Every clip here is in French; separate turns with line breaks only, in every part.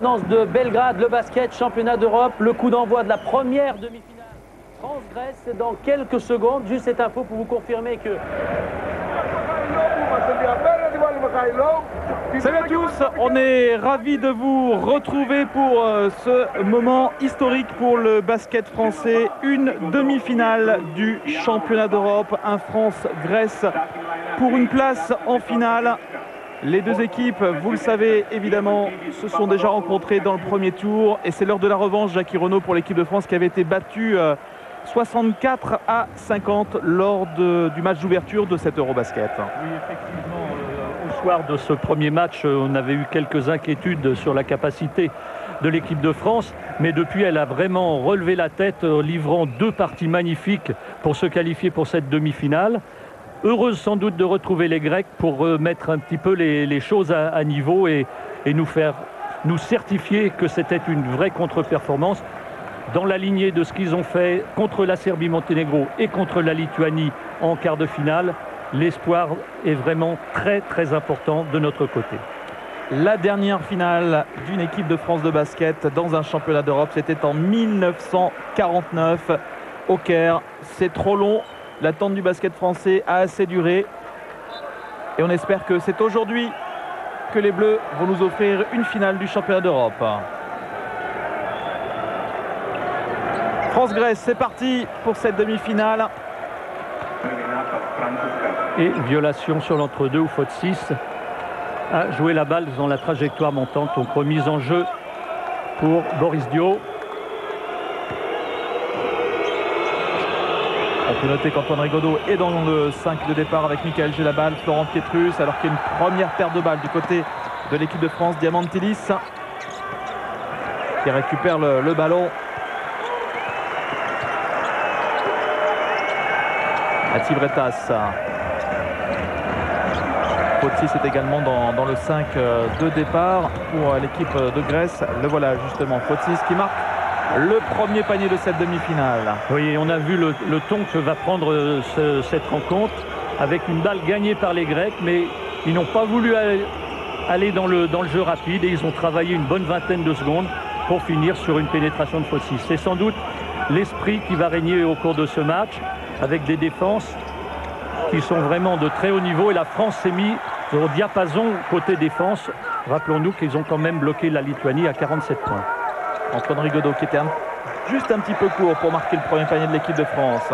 maintenance de Belgrade, le basket, championnat d'Europe, le coup d'envoi de la première demi-finale France-Grèce. C'est dans quelques secondes. Juste cette info pour vous confirmer que...
Salut à tous, on est ravis de vous retrouver pour ce moment historique pour le basket français. Une demi-finale du championnat d'Europe, un France-Grèce pour une place en finale. Les deux équipes, vous le savez évidemment, se sont déjà rencontrées dans le premier tour et c'est l'heure de la revanche. Jackie Renaud pour l'équipe de France qui avait été battue 64-50 lors du match d'ouverture de cet Eurobasket.
Oui, effectivement, au soir de ce premier match, on avait eu quelques inquiétudes sur la capacité de l'équipe de France, mais depuis elle a vraiment relevé la tête, livrant deux parties magnifiques pour se qualifier pour cette demi-finale. Heureuse sans doute de retrouver les Grecs pour remettre un petit peu les choses à niveau et nous certifier que c'était une vraie contre-performance dans la lignée de ce qu'ils ont fait contre la Serbie-Monténégro et contre la Lituanie en quart de finale. L'espoir est vraiment très très important de notre côté.
La dernière finale d'une équipe de France de basket dans un championnat d'Europe, c'était en 1949 au Caire. C'est trop long. L'attente du basket français a assez duré et on espère que c'est aujourd'hui que les Bleus vont nous offrir une finale du championnat d'Europe. France-Grèce, c'est parti pour cette demi-finale.
Et violation sur l'entre-deux ou faute 6 a joué la balle dans la trajectoire montante, donc remise en jeu pour Boris Dio.
On peut noter qu'Antoine Rigaudot est dans le 5 de départ avec Michael Gelabal, Florent Pietrus, alors qu'il y a une première paire de balles du côté de l'équipe de France, Diamantilis, qui récupère le ballon. Ativretas. Faute 6 est également dans le 5 de départ pour l'équipe de Grèce. Le voilà justement, faute 6 qui marque le premier panier de cette demi-finale.
Oui, on a vu le ton que va prendre cette rencontre avec une balle gagnée par les Grecs, mais ils n'ont pas voulu aller dans le jeu rapide et ils ont travaillé une bonne vingtaine de secondes pour finir sur une pénétration de faute 6. C'est sans doute l'esprit qui va régner au cours de ce match avec des défenses qui sont vraiment de très haut niveau et la France s'est mise au diapason côté défense. Rappelons-nous qu'ils ont quand même bloqué la Lituanie à 47 points.
Antoine Rigaudot qui était juste un petit peu court pour marquer le premier panier de l'équipe de France.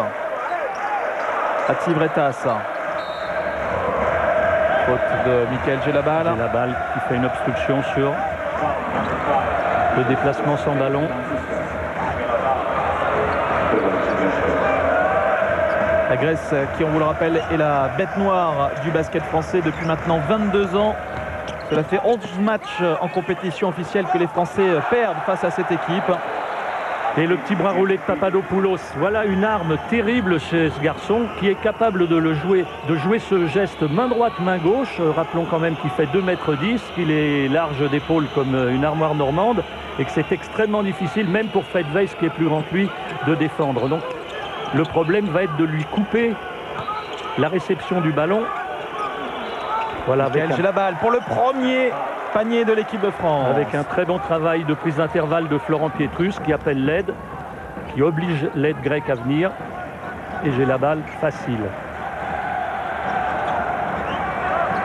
Ativretas. Faute de Michael Gelabal.
Gelabal qui fait une obstruction sur le déplacement sans ballon.
La Grèce qui, on vous le rappelle, est la bête noire du basket français depuis maintenant 22 ans. Cela fait 11 matchs en compétition officielle que les Français perdent face à cette équipe.
Et le petit bras roulé de Papadopoulos, voilà une arme terrible chez ce garçon qui est capable de jouer ce geste main droite, main gauche. Rappelons quand même qu'il fait 2,10 m, qu'il est large d'épaule comme une armoire normande et que c'est extrêmement difficile, même pour Fred Weiss qui est plus grand que lui, de défendre. Donc le problème va être de lui couper la réception du ballon. Voilà,
avec la balle pour le premier panier de l'équipe de France.
Avec un très bon travail de prise d'intervalle de Florent Pietrus qui appelle l'aide, qui oblige l'aide grecque à venir. Et j'ai la balle facile.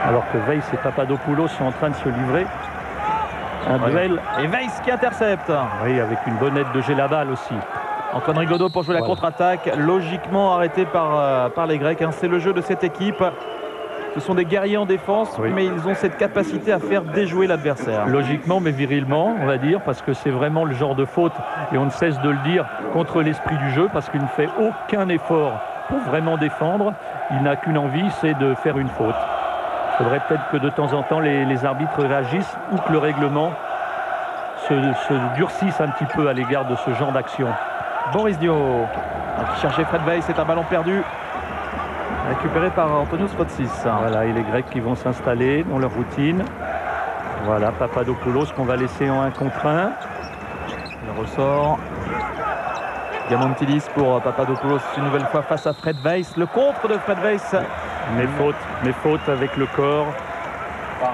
Alors que Weiss et Papadopoulos sont en train de se livrer un duel.
Et Weiss qui intercepte.
Oui, avec une bonne aide de Gelabal aussi.
Antoine Rigaudot pour jouer la contre-attaque, logiquement arrêté par les Grecs. C'est le jeu de cette équipe. Ce sont des guerriers en défense, mais ils ont cette capacité à faire déjouer l'adversaire.
Logiquement, mais virilement, on va dire, parce que c'est vraiment le genre de faute, et on ne cesse de le dire, contre l'esprit du jeu, parce qu'il ne fait aucun effort pour vraiment défendre. Il n'a qu'une envie, c'est de faire une faute. Il faudrait peut-être que de temps en temps, les arbitres réagissent ou que le règlement se durcisse un petit peu à l'égard de ce genre d'action.
Boris Dio, qui cherchait Fred Weiss, c'est un ballon perdu. Récupéré par Antonios Fotsis.
Voilà, et les Grecs qui vont s'installer dans leur routine. Voilà, Papadopoulos qu'on va laisser en 1 contre 1.
Le ressort. Diamantilis pour Papadopoulos une nouvelle fois face à Fred Weiss. Le contre de Fred Weiss.
Mes fautes avec le corps.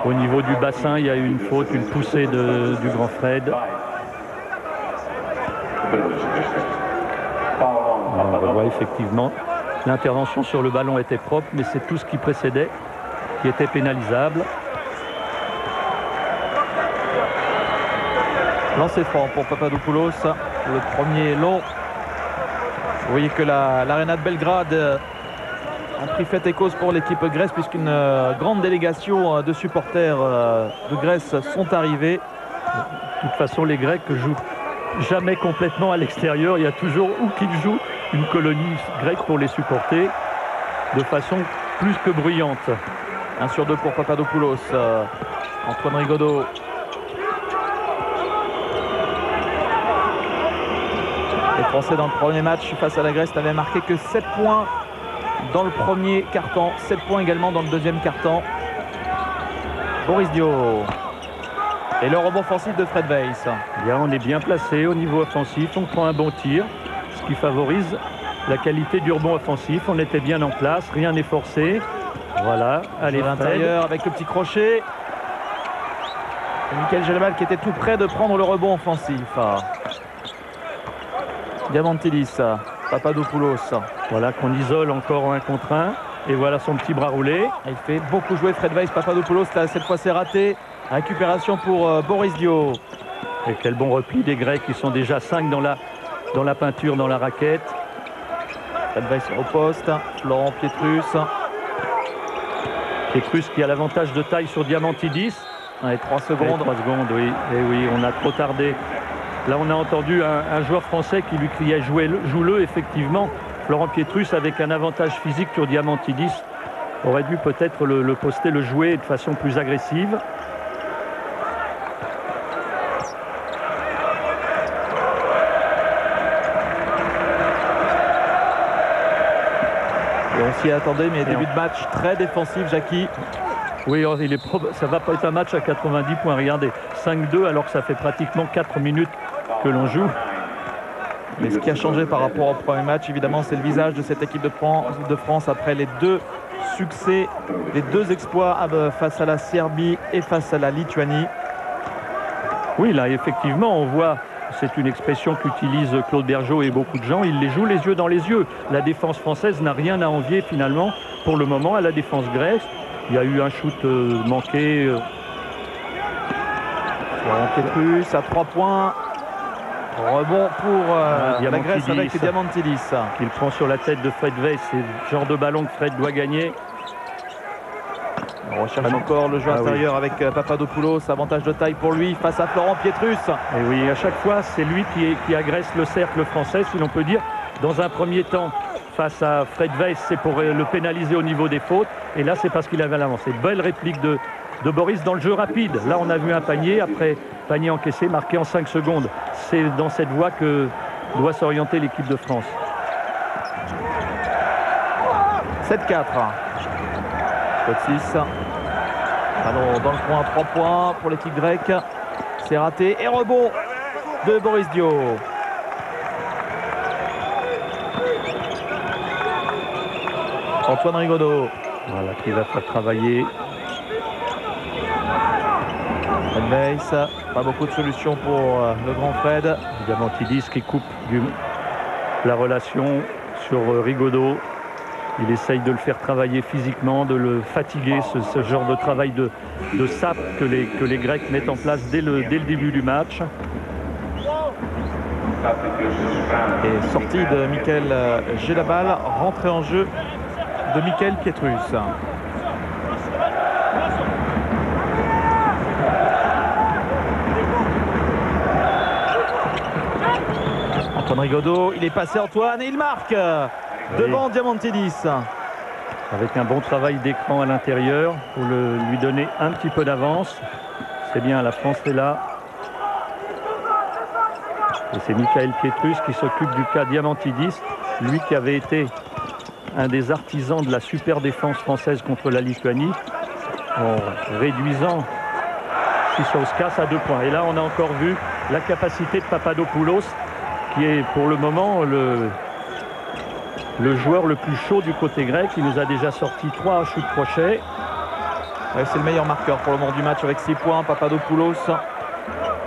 Au niveau du bassin, il y a eu une faute, une poussée du grand Fred. On voit effectivement l'intervention sur le ballon était propre, mais c'est tout ce qui précédait qui était pénalisable.
Lancer franc pour Papadopoulos, le premier long. Vous voyez que l'Arena de Belgrade a pris fait et cause pour l'équipe Grèce, puisqu'une grande délégation de supporters de Grèce sont arrivés.
De toute façon, les Grecs jouent jamais complètement à l'extérieur. Il y a toujours, où qu'ils jouent, une colonie grecque pour les supporter de façon plus que bruyante.
1 sur 2 pour Papadopoulos. Antoine Rigaudot. Les Français dans le premier match face à la Grèce n'avaient marqué que 7 points dans le premier quart-temps. 7 points également dans le deuxième quart-temps. Boris Dio. Et le rebond offensif de Fred Weiss.
Bien, on est bien placé au niveau offensif. On prend un bon tir, ce qui favorise la qualité du rebond offensif. On était bien en place, rien n'est forcé. Voilà, allez,
à l'intérieur avec le petit crochet. Et Michael Gelabal qui était tout près de prendre le rebond offensif. Diamantidis, Papadopoulos.
Voilà qu'on isole encore en 1 contre 1. Et voilà son petit bras roulé.
Il fait beaucoup jouer Fred Weiss. Papadopoulos, là, cette fois c'est raté. Récupération pour Boris Dio.
Et quel bon repli des Grecs. Ils sont déjà 5 dans la peinture, dans la raquette.
Fred Weiss au poste. Florent Pietrus.
Pietrus qui a l'avantage de taille sur Diamantidis.
Allez, 3 secondes.
3 secondes, oui. Et oui, on a trop tardé. Là, on a entendu un joueur français qui lui criait « joue-le ». Effectivement, Florent Pietrus, avec un avantage physique sur Diamantidis, aurait dû peut-être le poster, le jouer de façon plus agressive.
Et on s'y attendait, mais début de match très défensif, Jackie.
Oui, ça va pas être un match à 90 points. Regardez, 5-2 alors que ça fait pratiquement 4 minutes que l'on joue.
Mais ce qui a changé par rapport au premier match, évidemment, c'est le visage de cette équipe de France après les 2 succès, les 2 exploits face à la Serbie et face à la Lituanie.
Oui, là, effectivement, on voit, c'est une expression qu'utilise Claude Bergeau et beaucoup de gens, il les joue les yeux dans les yeux. La défense française n'a rien à envier finalement pour le moment à la défense grecque. Il y a eu un shoot manqué.
Florent Pietrus à 3 points. Rebond pour la Grèce avec Diamantidis.
Qu'il prend sur la tête de Fred Weiss. C'est le genre de ballon que Fred doit gagner.
On recherche encore le jeu intérieur avec Papadopoulos. Avantage de taille pour lui face à Florent Pietrus.
Et oui, à chaque fois, c'est lui qui agresse le cercle français, si l'on peut dire. Dans un premier temps, face à Fred Weiss, c'est pour le pénaliser au niveau des fautes. Et là, c'est parce qu'il avait l'avance. Belle réplique de Boris dans le jeu rapide. Là, on a vu un panier. Après, panier encaissé, marqué en 5 secondes. C'est dans cette voie que doit s'orienter l'équipe de France.
7-4. Code 6. Ballon dans le coin, 3 points pour l'équipe grecque. C'est raté. Et rebond de Boris Dio. Antoine Rigaudot.
Voilà, qui va faire travailler.
Fred Weiss, pas beaucoup de solutions pour le grand Fred.
Diamantidis qui coupe la relation sur Rigaudot. Il essaye de le faire travailler physiquement, de le fatiguer, ce genre de travail de sape que les Grecs mettent en place dès le début du match.
Et sortie de Michael Gelabal, rentrée en jeu de Michael Pietrus. Antoine Rigaudot, il est passé Antoine et il marque devant Diamantidis.
Avec un bon travail d'écran à l'intérieur pour lui donner un petit peu d'avance. C'est bien, la France est là. Et c'est Michael Pietrus qui s'occupe du cas Diamantidis, lui qui avait été un des artisans de la super défense française contre la Lituanie, en réduisant Sissauskas à 2 points. Et là, on a encore vu la capacité de Papadopoulos, qui est pour le moment le joueur le plus chaud du côté grec. Il nous a déjà sorti 3 shoots crochets.
Ouais, c'est le meilleur marqueur pour le moment du match avec 6 points. Papadopoulos,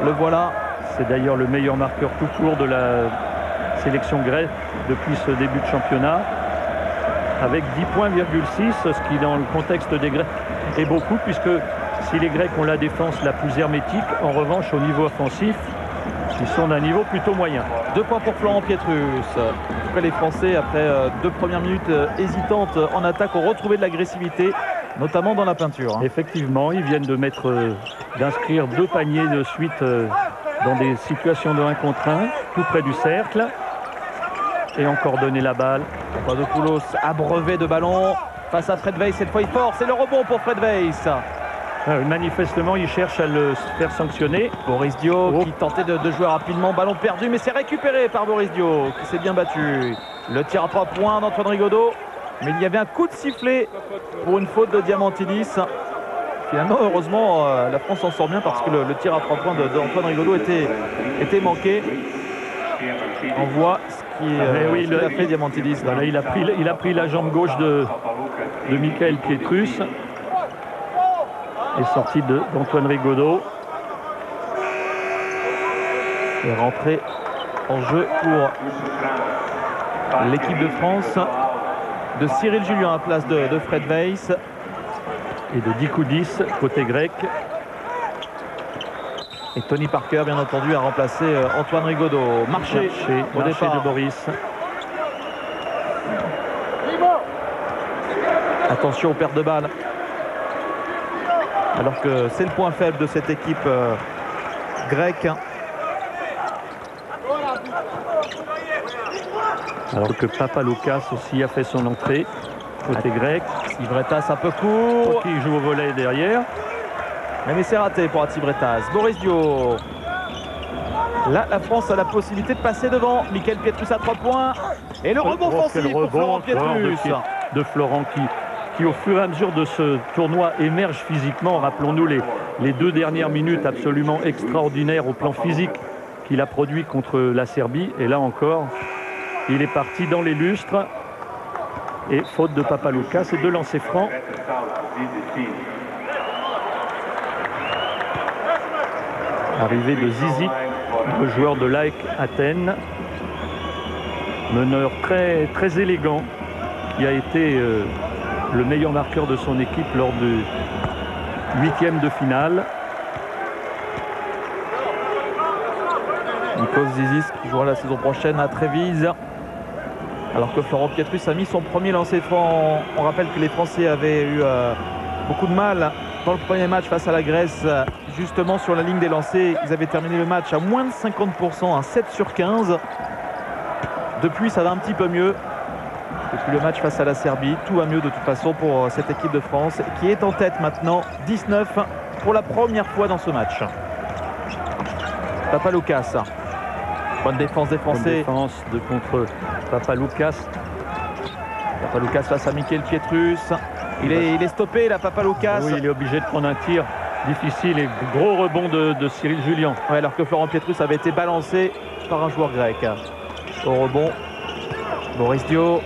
le voilà.
C'est d'ailleurs le meilleur marqueur tout court de la sélection grecque depuis ce début de championnat, avec 10 points,6, ce qui dans le contexte des Grecs est beaucoup, puisque si les Grecs ont la défense la plus hermétique, en revanche au niveau offensif, ils sont d'un niveau plutôt moyen.
2 points pour Florent Pietrus. En tout cas, les Français, après 2 premières minutes hésitantes en attaque, ont retrouvé de l'agressivité, notamment dans la peinture.
Effectivement, ils viennent d'inscrire 2 paniers de suite dans des situations de 1 contre 1, tout près du cercle. Et encore donner la balle.
Papadopoulos abreuvé de ballon face à Fred Weiss. Cette fois, il force. C'est le rebond pour Fred Weiss.
Manifestement, il cherche à le faire sanctionner.
Boris Dio qui tentait de jouer rapidement. Ballon perdu, mais c'est récupéré par Boris Dio qui s'est bien battu. Le tir à 3 points d'Antoine Rigaudot. Mais il y avait un coup de sifflet pour une faute de Diamantidis. Finalement, heureusement, la France s'en sort bien parce que le tir à 3 points d'Antoine Rigaudot était manqué. On voit ce qu'il a fait Diamantidis.
Voilà, il a pris la jambe gauche de Michael Pietrus. Et sorti d'Antoine Rigaudot.
Et rentré en jeu pour l'équipe de France de Cyril Julien à la place de Fred Weiss.
Et de Dikoudis, côté grec.
Et Tony Parker, bien entendu, a remplacé Antoine Rigaudot. Marché au départ
de Boris.
Attention aux pertes de balles. Alors que c'est le point faible de cette équipe grecque.
Alors que Papaloukas aussi a fait son entrée côté grec.
Tsibretas un peu court.
Qui joue au volet derrière.
Mais c'est raté pour Tsibretas. Boris Dio. Là, la France a la possibilité de passer devant. Michael Pietrus à 3 points. Et le rebond offensif pour Florent Pietrus.
De Florent qui au fur et à mesure de ce tournoi émerge physiquement. Rappelons-nous les 2 dernières minutes absolument extraordinaires au plan physique qu'il a produit contre la Serbie. Et là encore, il est parti dans les lustres. Et faute de Papaloukas et de lancer franc. Arrivée de Zizic, le joueur de l'AEK Athènes. Meneur très, très élégant qui a été le meilleur marqueur de son équipe lors du 8e de finale.
Nikos Zizic qui jouera la saison prochaine à Trévise. Alors que Florent Pietrus a mis son premier lancer franc. On rappelle que les Français avaient eu beaucoup de mal dans le premier match face à la Grèce, justement sur la ligne des lancers. Ils avaient terminé le match à moins de 50%, à 7 sur 15. Depuis, ça va un petit peu mieux. Depuis le match face à la Serbie, tout va mieux de toute façon pour cette équipe de France qui est en tête maintenant, 19 pour la première fois dans ce match. Papaloukas. Bonne défense des Français.
Bonne défense contre Papaloukas.
Papaloukas face à Michael Pietrus. Il est stoppé là, Papaloukas.
Oui, il est obligé de prendre un tir difficile et gros rebond de Cyril Julien.
Ouais, alors que Florent Pietrus avait été balancé par un joueur grec. Au rebond, Boris Dio.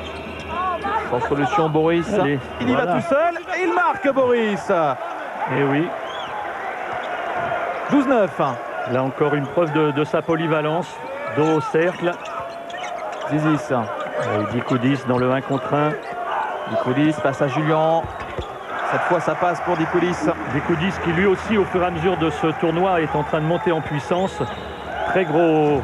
Sans solution, Boris.
Allez,
il y va tout seul et il marque, Boris.
Et oui.
12-9.
Là encore une preuve de sa polyvalence. Dos au cercle.
Zizic.
Dikoudis dans le 1 contre 1.
Dikoudis passe à Julien. Cette fois, ça passe pour Dikoudis.
Dikoudis qui lui aussi, au fur et à mesure de ce tournoi, est en train de monter en puissance. Très gros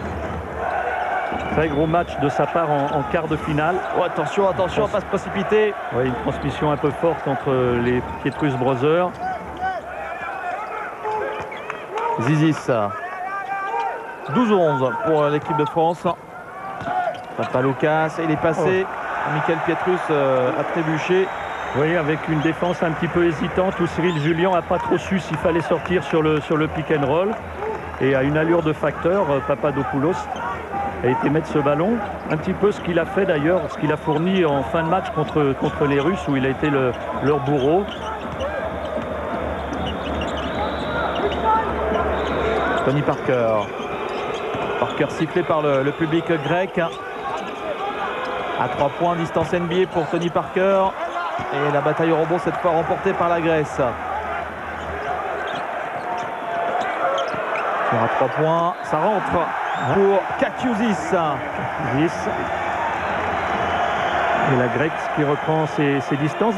match de sa part en quart de finale.
Oh, attention, attention, à ne pas se précipiter.
Oui, une transmission un peu forte entre les Pietrus Brothers.
Zizic. 12-11 pour l'équipe de France. Papaloukas, il est passé. Michael Pietrus a trébuché.
Oui, avec une défense un petit peu hésitante où Cyril Julien n'a pas trop su s'il fallait sortir sur le pick and roll. Et à une allure de facteur, Papadopoulos a été mettre ce ballon. Un petit peu ce qu'il a fait d'ailleurs, ce qu'il a fourni en fin de match contre les Russes où il a été leur bourreau.
Tony Parker. Parker sifflé par le public grec. À 3 points, distance NBA pour Tony Parker. Et la bataille au rebond cette fois remportée par la Grèce. Tir à 3 points, ça rentre pour Kakiouzis.
Et la Grecque qui reprend ses distances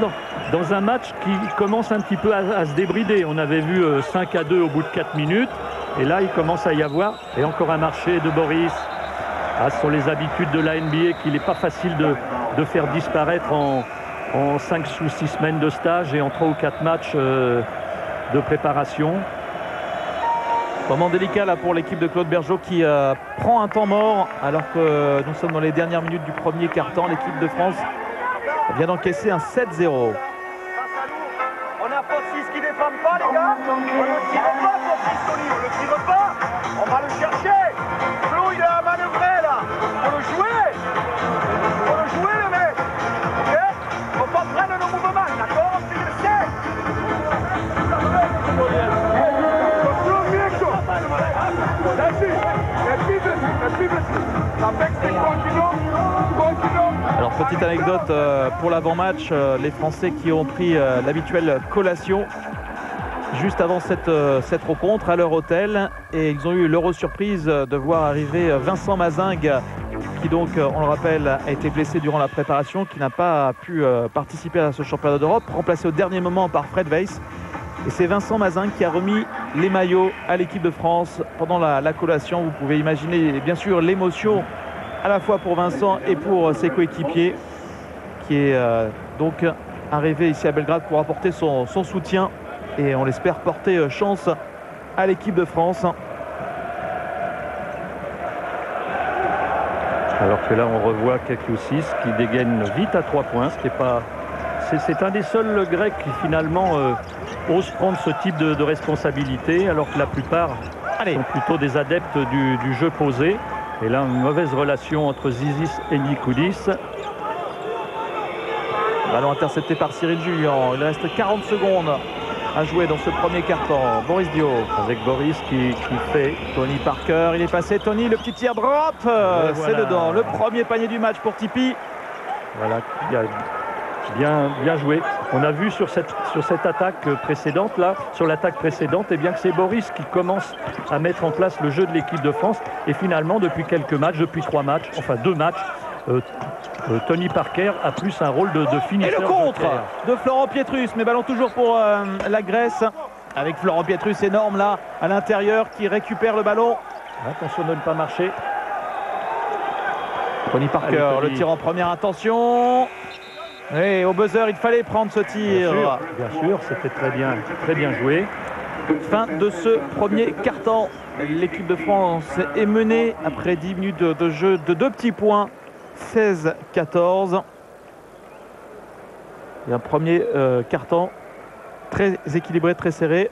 dans un match qui commence un petit peu à se débrider. On avait vu 5-2 au bout de 4 minutes. Et là, il commence à y avoir. Et encore un marché de Boris. Ah, ce sont les habitudes de la NBA qu'il n'est pas facile de faire disparaître en 5 ou 6 semaines de stage et en 3 ou 4 matchs de préparation.
Moment délicat là pour l'équipe de Claude Bergeau qui prend un temps mort alors que nous sommes dans les dernières minutes du premier quart-temps. L'équipe de France vient d'encaisser un 7-0.
On a Fossis qui défend pas, les gars. On ne tire pas, Fossis, Tony. On ne tire pas. On va le chercher. Flo, il a manœuvré là. Faut le jouer. Faut le jouer, le mec. Ok. Faut pas prendre nos mouvements, d'accord? C'est le 7.
Alors petite anecdote pour l'avant-match, les Français qui ont pris l'habituelle collation juste avant cette rencontre à leur hôtel et ils ont eu l'heure surprise de voir arriver Vincent Mazingue qui donc, on le rappelle, a été blessé durant la préparation, qui n'a pas pu participer à ce championnat d'Europe, remplacé au dernier moment par Fred Weiss. Et c'est Vincent Mazingue qui a remis les maillots à l'équipe de France pendant la collation. Vous pouvez imaginer bien sûr l'émotion à la fois pour Vincent et pour ses coéquipiers qui est donc arrivé ici à Belgrade pour apporter son soutien et on l'espère porter chance à l'équipe de France.
Alors que là on revoit Kakiouzis qui dégaine vite à 3 points, ce qui est pas... C'est un des seuls Grecs qui finalement ose prendre ce type de responsabilité, alors que la plupart sont plutôt des adeptes du jeu posé. Et là, une mauvaise relation entre Zisis et Nikoudis.
Ballon intercepté par Cyril Julien. Il reste 40 secondes à jouer dans ce premier quart-temps. Boris Dio.
Avec Boris qui fait
Tony Parker. Il est passé. Tony, le petit tir drop. C'est voilà. Dedans. Le premier panier du match pour Tipeee.
Voilà. Bien joué. On a vu sur cette attaque précédente, là, sur l'attaque précédente, eh bien que c'est Boris qui commence à mettre en place le jeu de l'équipe de France. Et finalement, depuis quelques matchs, depuis 3 matchs, enfin 2 matchs, Tony Parker a plus un rôle de finisseur.
Et le contre de Florent Pietrus, mais ballon toujours pour la Grèce. Avec Florent Pietrus énorme là, à l'intérieur, qui récupère le ballon.
Attention de ne pas marcher.
Tony Parker, le tir en première intention. Et au buzzer, il fallait prendre ce tir.
Bien sûr, c'était très bien joué.
Fin de ce premier quart-temps. L'équipe de France est menée après 10 minutes de jeu de 2 petits points. 16-14. Et un premier quart-temps très équilibré, très serré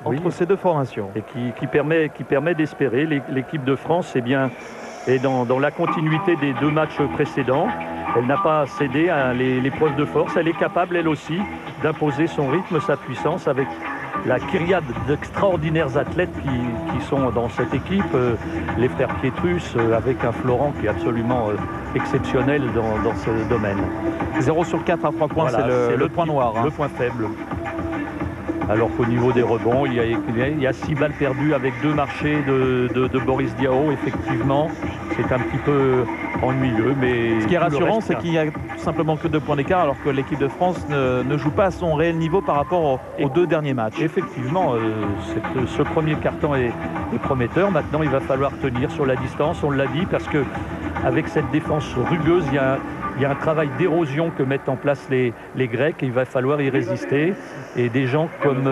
entre ces deux formations.
Et qui permet d'espérer. L'équipe de France est dans la continuité des 2 matchs précédents. Elle n'a pas cédé à l'épreuve de force. Elle est capable, elle aussi, d'imposer son rythme, sa puissance avec la kyriade d'extraordinaires athlètes qui sont dans cette équipe. Les frères Pietrus avec un Florent qui est absolument exceptionnel dans ce domaine.
0 sur 4 à 3 points, voilà, c'est le point noir.
Le point faible. Alors qu'au niveau des rebonds, il y a 6 balles perdues avec 2 marchés de Boris Diaw, effectivement. C'est un petit peu ennuyeux, mais...
Ce qui est rassurant, c'est qu'il n'y a simplement que 2 points d'écart, alors que l'équipe de France ne joue pas à son réel niveau par rapport aux 2 derniers matchs.
Effectivement, ce premier quart-temps est prometteur. Maintenant, il va falloir tenir sur la distance, on l'a dit, parce que avec cette défense rugueuse, il y a un travail d'érosion que mettent en place les Grecs et il va falloir y résister. Et des gens comme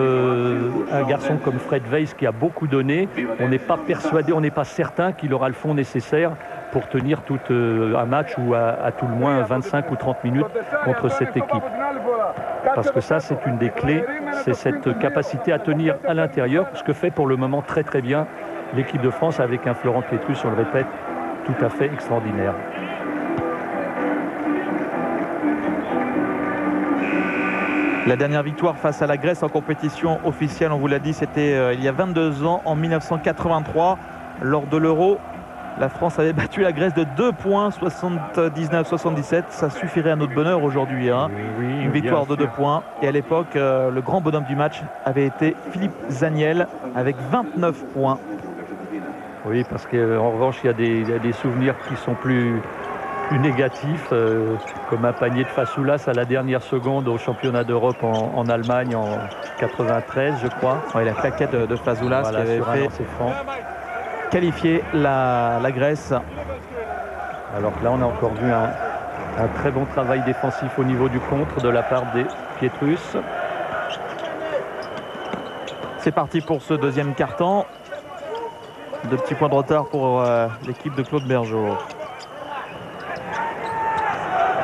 un garçon comme Fred Weiss qui a beaucoup donné, on n'est pas persuadé, on n'est pas certain qu'il aura le fond nécessaire pour tenir tout un match ou à tout le moins 25 ou 30 minutes contre cette équipe. Parce que ça, c'est une des clés, c'est cette capacité à tenir à l'intérieur, ce que fait pour le moment très très bien l'équipe de France avec un Florent Pietrus, on le répète, tout à fait extraordinaire.
La dernière victoire face à la Grèce en compétition officielle, on vous l'a dit, c'était il y a 22 ans, en 1983, lors de l'Euro. La France avait battu la Grèce de 2 points, 79-77. Ça suffirait à notre bonheur aujourd'hui. Hein.
Oui,
une victoire de 2 points. Et à l'époque, le grand bonhomme du match avait été Philippe Zaniel avec 29 points.
Oui, parce qu'en revanche, il y a des souvenirs qui sont plus négatifs, comme un panier de Fasoulas à la dernière seconde au championnat d'Europe en Allemagne en 93, je crois.
Ouais, la claquette de Fasoulas,
Voilà,
qui avait
sur un
fait
lancer franc.
qualifier la Grèce.
Alors que là, on a encore vu un très bon travail défensif au niveau du contre de la part des Pietrus.
C'est parti pour ce deuxième quart-temps. 2 petits points de retard pour l'équipe de Claude Bergeau.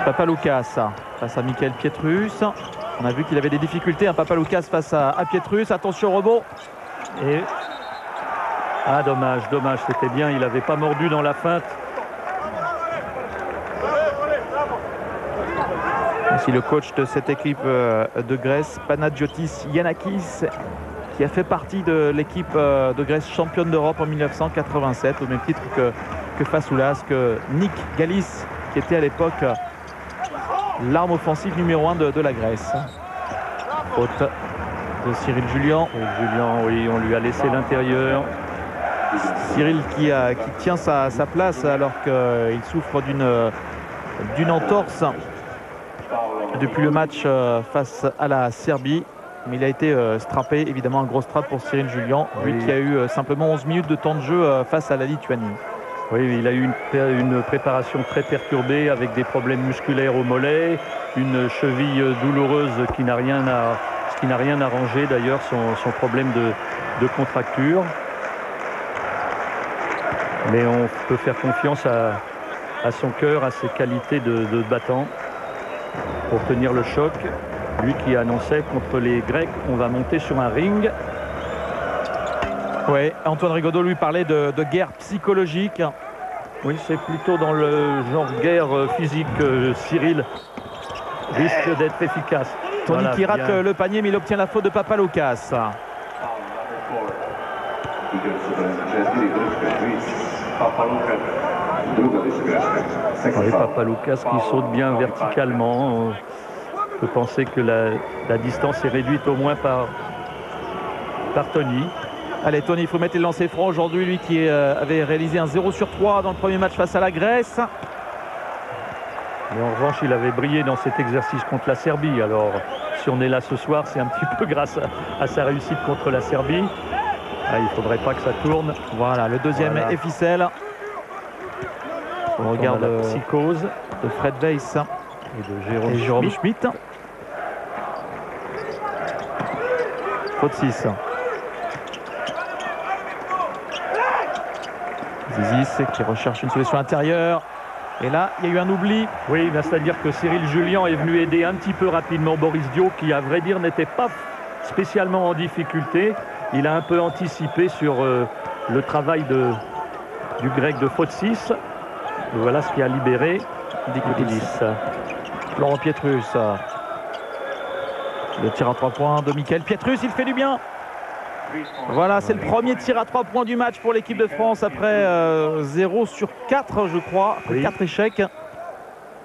Papaloukas face à Michael Pietrus. On a vu qu'il avait des difficultés, Papaloukas face à Pietrus. Attention au rebond.
Et dommage, c'était bien, il n'avait pas mordu dans la feinte.
Ainsi le coach de cette équipe de Grèce, Panagiotis Giannakis, qui a fait partie de l'équipe de Grèce championne d'Europe en 1987, au même titre que Fasoulas, que Nick Galis, qui était à l'époque l'arme offensive numéro 1 de la Grèce. Faute de Cyril Julien.
Julien, oui, on lui a laissé l'intérieur.
Cyril qui tient sa place alors qu'il souffre d'une entorse depuis le match face à la Serbie. Mais il a été strappé, évidemment un gros strap pour Cyril Julien, lui qui a eu simplement 11 minutes de temps de jeu face à la Lituanie.
Oui, il a eu une préparation très perturbée avec des problèmes musculaires au mollet, une cheville douloureuse qui n'a rien arrangé d'ailleurs, son problème de contracture. Mais on peut faire confiance à son cœur, à ses qualités de battant pour tenir le choc. Lui qui annonçait contre les Grecs, on va monter sur un ring.
Oui, Antoine Rigaudot lui parlait de guerre psychologique.
Oui, c'est plutôt dans le genre guerre physique que Cyril risque d'être efficace.
Tony
voilà,
qui rate
bien.
le panier, mais il obtient la faute de Papaloukas.
Oui, Papaloukas qui saute bien verticalement. On peut penser que la distance est réduite au moins par Tony.
Allez, Tony, il faut mettre les lancers francs aujourd'hui, lui qui avait réalisé un 0 sur 3 dans le premier match face à la Grèce.
Mais en revanche, il avait brillé dans cet exercice contre la Serbie. Alors, si on est là ce soir, c'est un petit peu grâce à sa réussite contre la Serbie. Ah, il ne faudrait pas que ça tourne.
Voilà, le deuxième est ficelle. On regarde
la psychose
de Fred Weiss
et de
Jérôme Schmitt. Faute 6. Zizis qui recherche une solution intérieure. Et là, il y a eu un oubli.
Oui, c'est-à-dire que Cyril Julien est venu aider un petit peu rapidement Boris Dio, qui, à vrai dire, n'était pas spécialement en difficulté. Il a un peu anticipé sur le travail du grec de faute 6. Et voilà ce qui a libéré Dikoudis.
Laurent Pietrus. Le tir à 3 points de Michael Pietrus, il fait du bien. Voilà, c'est le premier tir à 3 points du match pour l'équipe de France après 0 sur 4, je crois, après 4 échecs.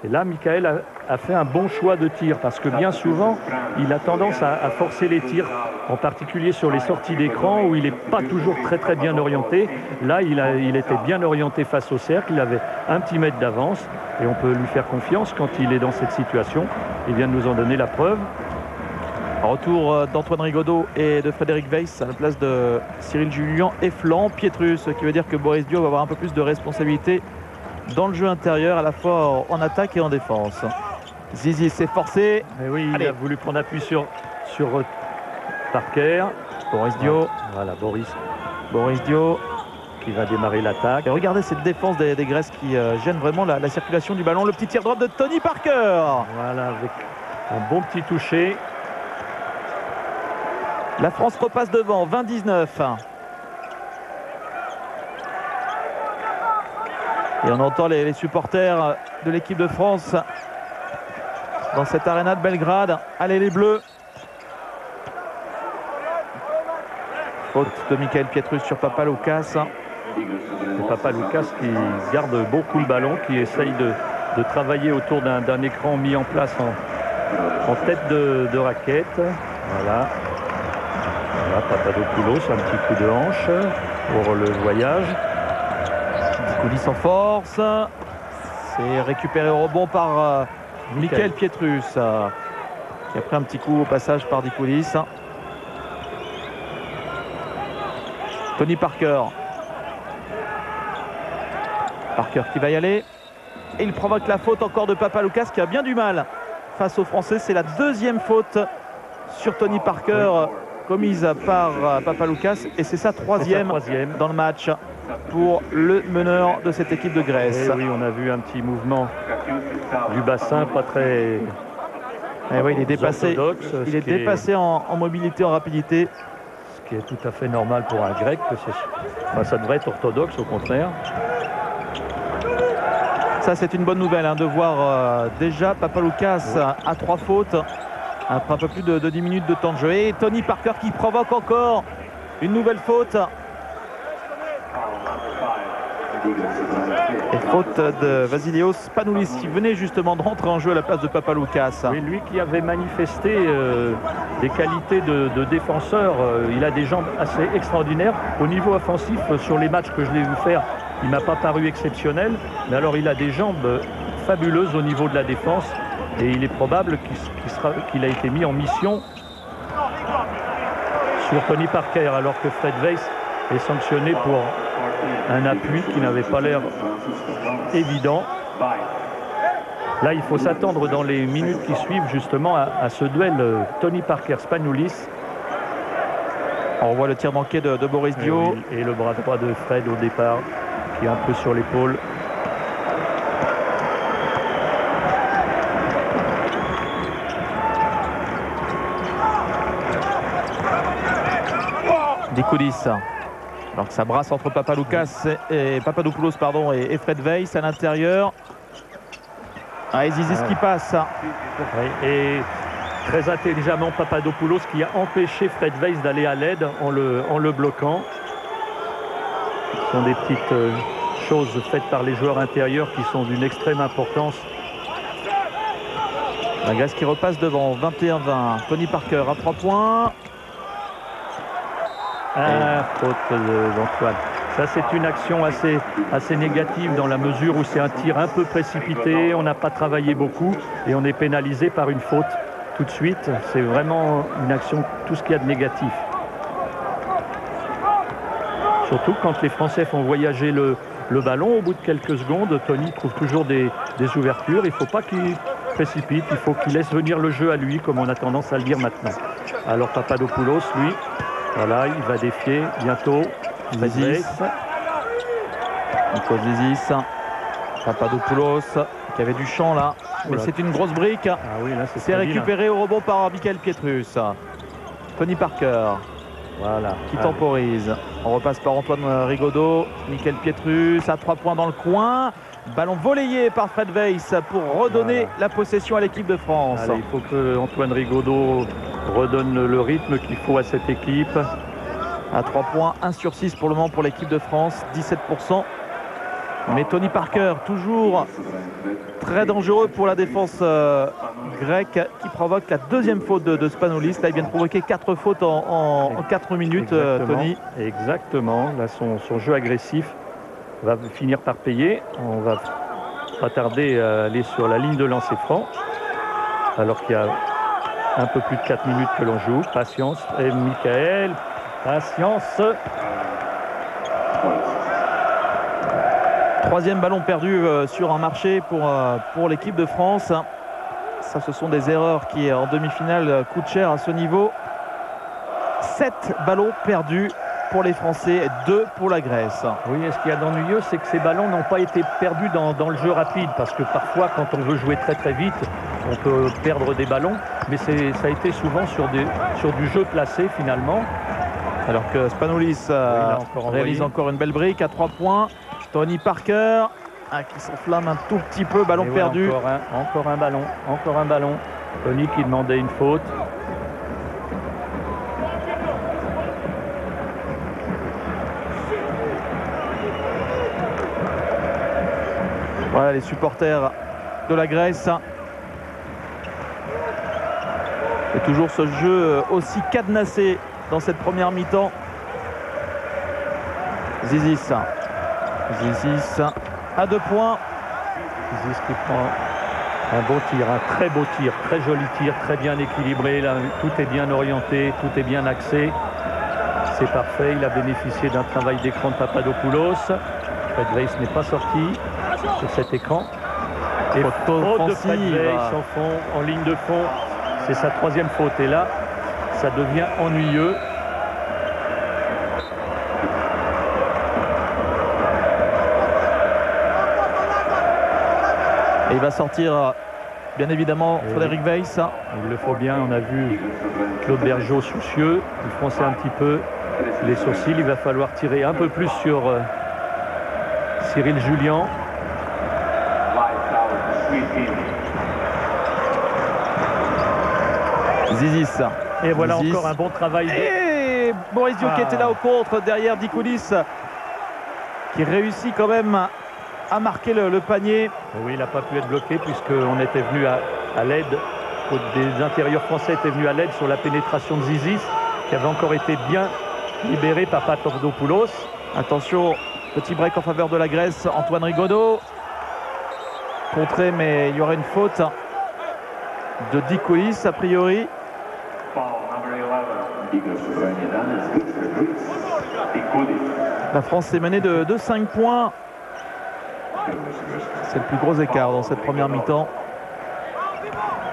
Et là, Michael a fait un bon choix de tir parce que bien souvent, il a tendance à forcer les tirs, en particulier sur les sorties d'écran où il n'est pas toujours très bien orienté. Là, il était bien orienté face au cercle, il avait un petit mètre d'avance et on peut lui faire confiance quand il est dans cette situation. Il vient de nous en donner la preuve.
Retour d'Antoine Rigaudot et de Frédéric Weiss à la place de Cyril Julien et Flanc Pietrus, ce qui veut dire que Boris Dio va avoir un peu plus de responsabilité dans le jeu intérieur, à la fois en attaque et en défense. Zizi s'est forcé.
Mais oui,
allez,
il a voulu prendre appui sur Parker.
Boris Dio.
Voilà,
Boris Dio
qui va démarrer l'attaque.
Et regardez cette défense des Grèces qui gêne vraiment la circulation du ballon. Le petit tir drop de Tony Parker.
Voilà, avec un bon petit toucher.
La France repasse devant, 20-19. Et on entend les supporters de l'équipe de France dans cette aréna de Belgrade. Allez les Bleus. Faute de Michael Pietrus sur Papaloukas.
Papaloukas qui garde beaucoup le ballon, qui essaye de travailler autour d'un écran mis en place en tête de raquette. Voilà. Voilà, Papadopoulos, un petit coup de hanche pour le voyage.
Coulis en force. C'est récupéré au rebond par Michael Pietrus, qui a pris un petit coup au passage par Dicoulis. Tony Parker. Parker qui va y aller. Et il provoque la faute encore de Papaloukas, qui a bien du mal face aux Français. C'est la deuxième faute sur Tony Parker commise par Papaloukas. Et c'est sa troisième dans le match pour le meneur de cette équipe de Grèce.
Et oui, on a vu un petit mouvement du bassin, pas très...
Et oui, il est dépassé, il est dépassé en mobilité, en rapidité.
Ce qui est tout à fait normal pour un Grec. Ça devrait être orthodoxe, au contraire.
Ça, c'est une bonne nouvelle de voir déjà Papaloukas à 3 fautes après un peu plus de 10 minutes de temps de jeu. Et Tony Parker qui provoque encore une nouvelle faute. Et faute de Vasilios Spanoulis, qui venait justement de rentrer en jeu à la place de Papaloukas.
Oui, lui qui avait manifesté des qualités de défenseur. Il a des jambes assez extraordinaires. Au niveau offensif, sur les matchs que je l'ai vu faire, il ne m'a pas paru exceptionnel. Mais alors il a des jambes fabuleuses au niveau de la défense. Et il est probable qu'il a été mis en mission sur Tony Parker, alors que Fred Weiss est sanctionné pour un appui qui n'avait pas l'air évident. Là, il faut s'attendre dans les minutes qui suivent justement à ce duel Tony Parker-Spanoulis.
On voit le tir manqué de Boris Dio.
Et le bras droit de Fred au départ, qui est un peu sur l'épaule.
Dicoulis. Alors que ça brasse entre Papaloukas et Papadopoulos et Fred Weiss à l'intérieur. Et Zizis qui passe.
Oui, et très intelligemment Papadopoulos qui a empêché Fred Weiss d'aller à l'aide en le bloquant. Ce sont des petites choses faites par les joueurs intérieurs qui sont d'une extrême importance.
La Grèce qui repasse devant 21-20. Tony Parker à 3 points.
Faute d'Antoine. Ça, c'est une action assez négative dans la mesure où c'est un tir un peu précipité. On n'a pas travaillé beaucoup et on est pénalisé par une faute tout de suite. C'est vraiment une action, tout ce qu'il y a de négatif. Surtout quand les Français font voyager le ballon, au bout de quelques secondes, Tony trouve toujours des ouvertures. Il ne faut pas qu'il précipite, il faut qu'il laisse venir le jeu à lui, comme on a tendance à le dire maintenant. Alors Papadopoulos, lui, voilà, il va défier bientôt
Zizis. Nico Zizis. Papadopoulos qui avait du champ là. Mais c'est une grosse brique.
Ah oui, là c'est
récupéré au rebond par Michael Pietrus. Tony Parker.
Voilà.
Qui temporise. On repasse par Antoine Rigaudot. Michael Pietrus à 3 points dans le coin. Ballon volleyé par Fred Weiss pour redonner la possession à l'équipe de France.
Allez, il faut que Antoine Rigaudot redonne le rythme qu'il faut à cette équipe.
À 3 points, 1 sur 6 pour le moment pour l'équipe de France, 17%. Mais Tony Parker, toujours très dangereux pour la défense grecque, qui provoque la deuxième faute de Spanoulis. Là, il vient de provoquer 4 fautes en 4 minutes, Tony.
Exactement. Là, son jeu agressif va finir par payer. On va pas tarder à aller sur la ligne de lancer franc, alors qu'il y a un peu plus de 4 minutes que l'on joue. Patience. Et Michael, patience.
Troisième ballon perdu sur un marché pour l'équipe de France. Ça, ce sont des erreurs qui, en demi-finale, coûtent cher à ce niveau. 7 ballons perdus pour les Français, 2 pour la Grèce.
Oui, et ce qu'il y a d'ennuyeux, c'est que ces ballons n'ont pas été perdus dans le jeu rapide, parce que parfois, quand on veut jouer très très vite, on peut perdre des ballons, mais ça a été souvent sur du jeu placé finalement.
Alors que Spanoulis réalise encore une belle brique à 3 points. Tony Parker qui s'enflamme un tout petit peu, ballon perdu.
Encore un ballon. Tony qui demandait une faute.
Voilà les supporters de la Grèce. Et toujours ce jeu aussi cadenassé dans cette première mi-temps. Zizis. Zizis à 2 points.
Zizis qui prend un beau tir, un très beau tir, très joli tir, très bien équilibré. Là, tout est bien orienté, tout est bien axé. C'est parfait. Il a bénéficié d'un travail d'écran de Papadopoulos. Fred Weiss n'est pas sorti sur cet écran. Et faute de Fred Weiss en ligne de fond. C'est sa 3e faute. Et là, ça devient ennuyeux.
Et il va sortir, bien évidemment, Frédéric Weiss.
Il le faut bien. On a vu Claude Bergeau soucieux. Il fronçait un petit peu les sourcils. Il va falloir tirer un peu plus sur Cyril Julien.
Zizis.
Et voilà
Zizis.
encore un bon travail.
Et Boris Dio qui était là au contre derrière Dikoulis, qui réussit quand même à marquer le panier.
Oui, il n'a pas pu être bloqué puisqu'on était venu à l'aide. Des intérieurs français étaient venus à l'aide sur la pénétration de Zizis, qui avait encore été bien libéré par Papadopoulos.
Attention, petit break en faveur de la Grèce. Antoine Rigaudot contré, mais il y aura une faute de Dikoulis a priori. La France s'est menée de 5 points. C'est le plus gros écart dans cette première mi-temps.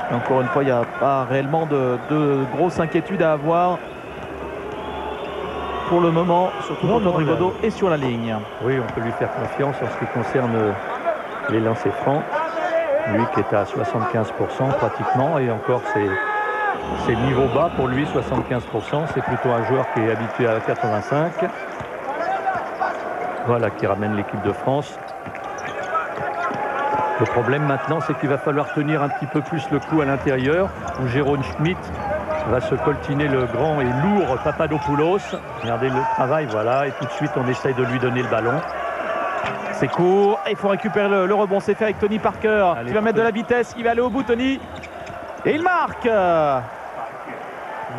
Et encore une fois, il n'y a pas réellement de grosses inquiétudes à avoir pour le moment, surtout quand Antoine Rigaudot est sur la ligne.
Oui, on peut lui faire confiance en ce qui concerne les lancers francs. Lui qui est à 75% pratiquement, et encore c'est le niveau bas pour lui, 75%. C'est plutôt un joueur qui est habitué à 85. Voilà, qui ramène l'équipe de France. Le problème maintenant, c'est qu'il va falloir tenir un petit peu plus le coup à l'intérieur, où Jérôme Schmitt va se coltiner le grand et lourd Papadopoulos. Regardez le travail, voilà, et tout de suite on essaye de lui donner le ballon.
C'est court, il faut récupérer le rebond, c'est fait avec Tony Parker.
Allez,
qui va mettre de la vitesse, il va aller au bout Tony. Et il marque.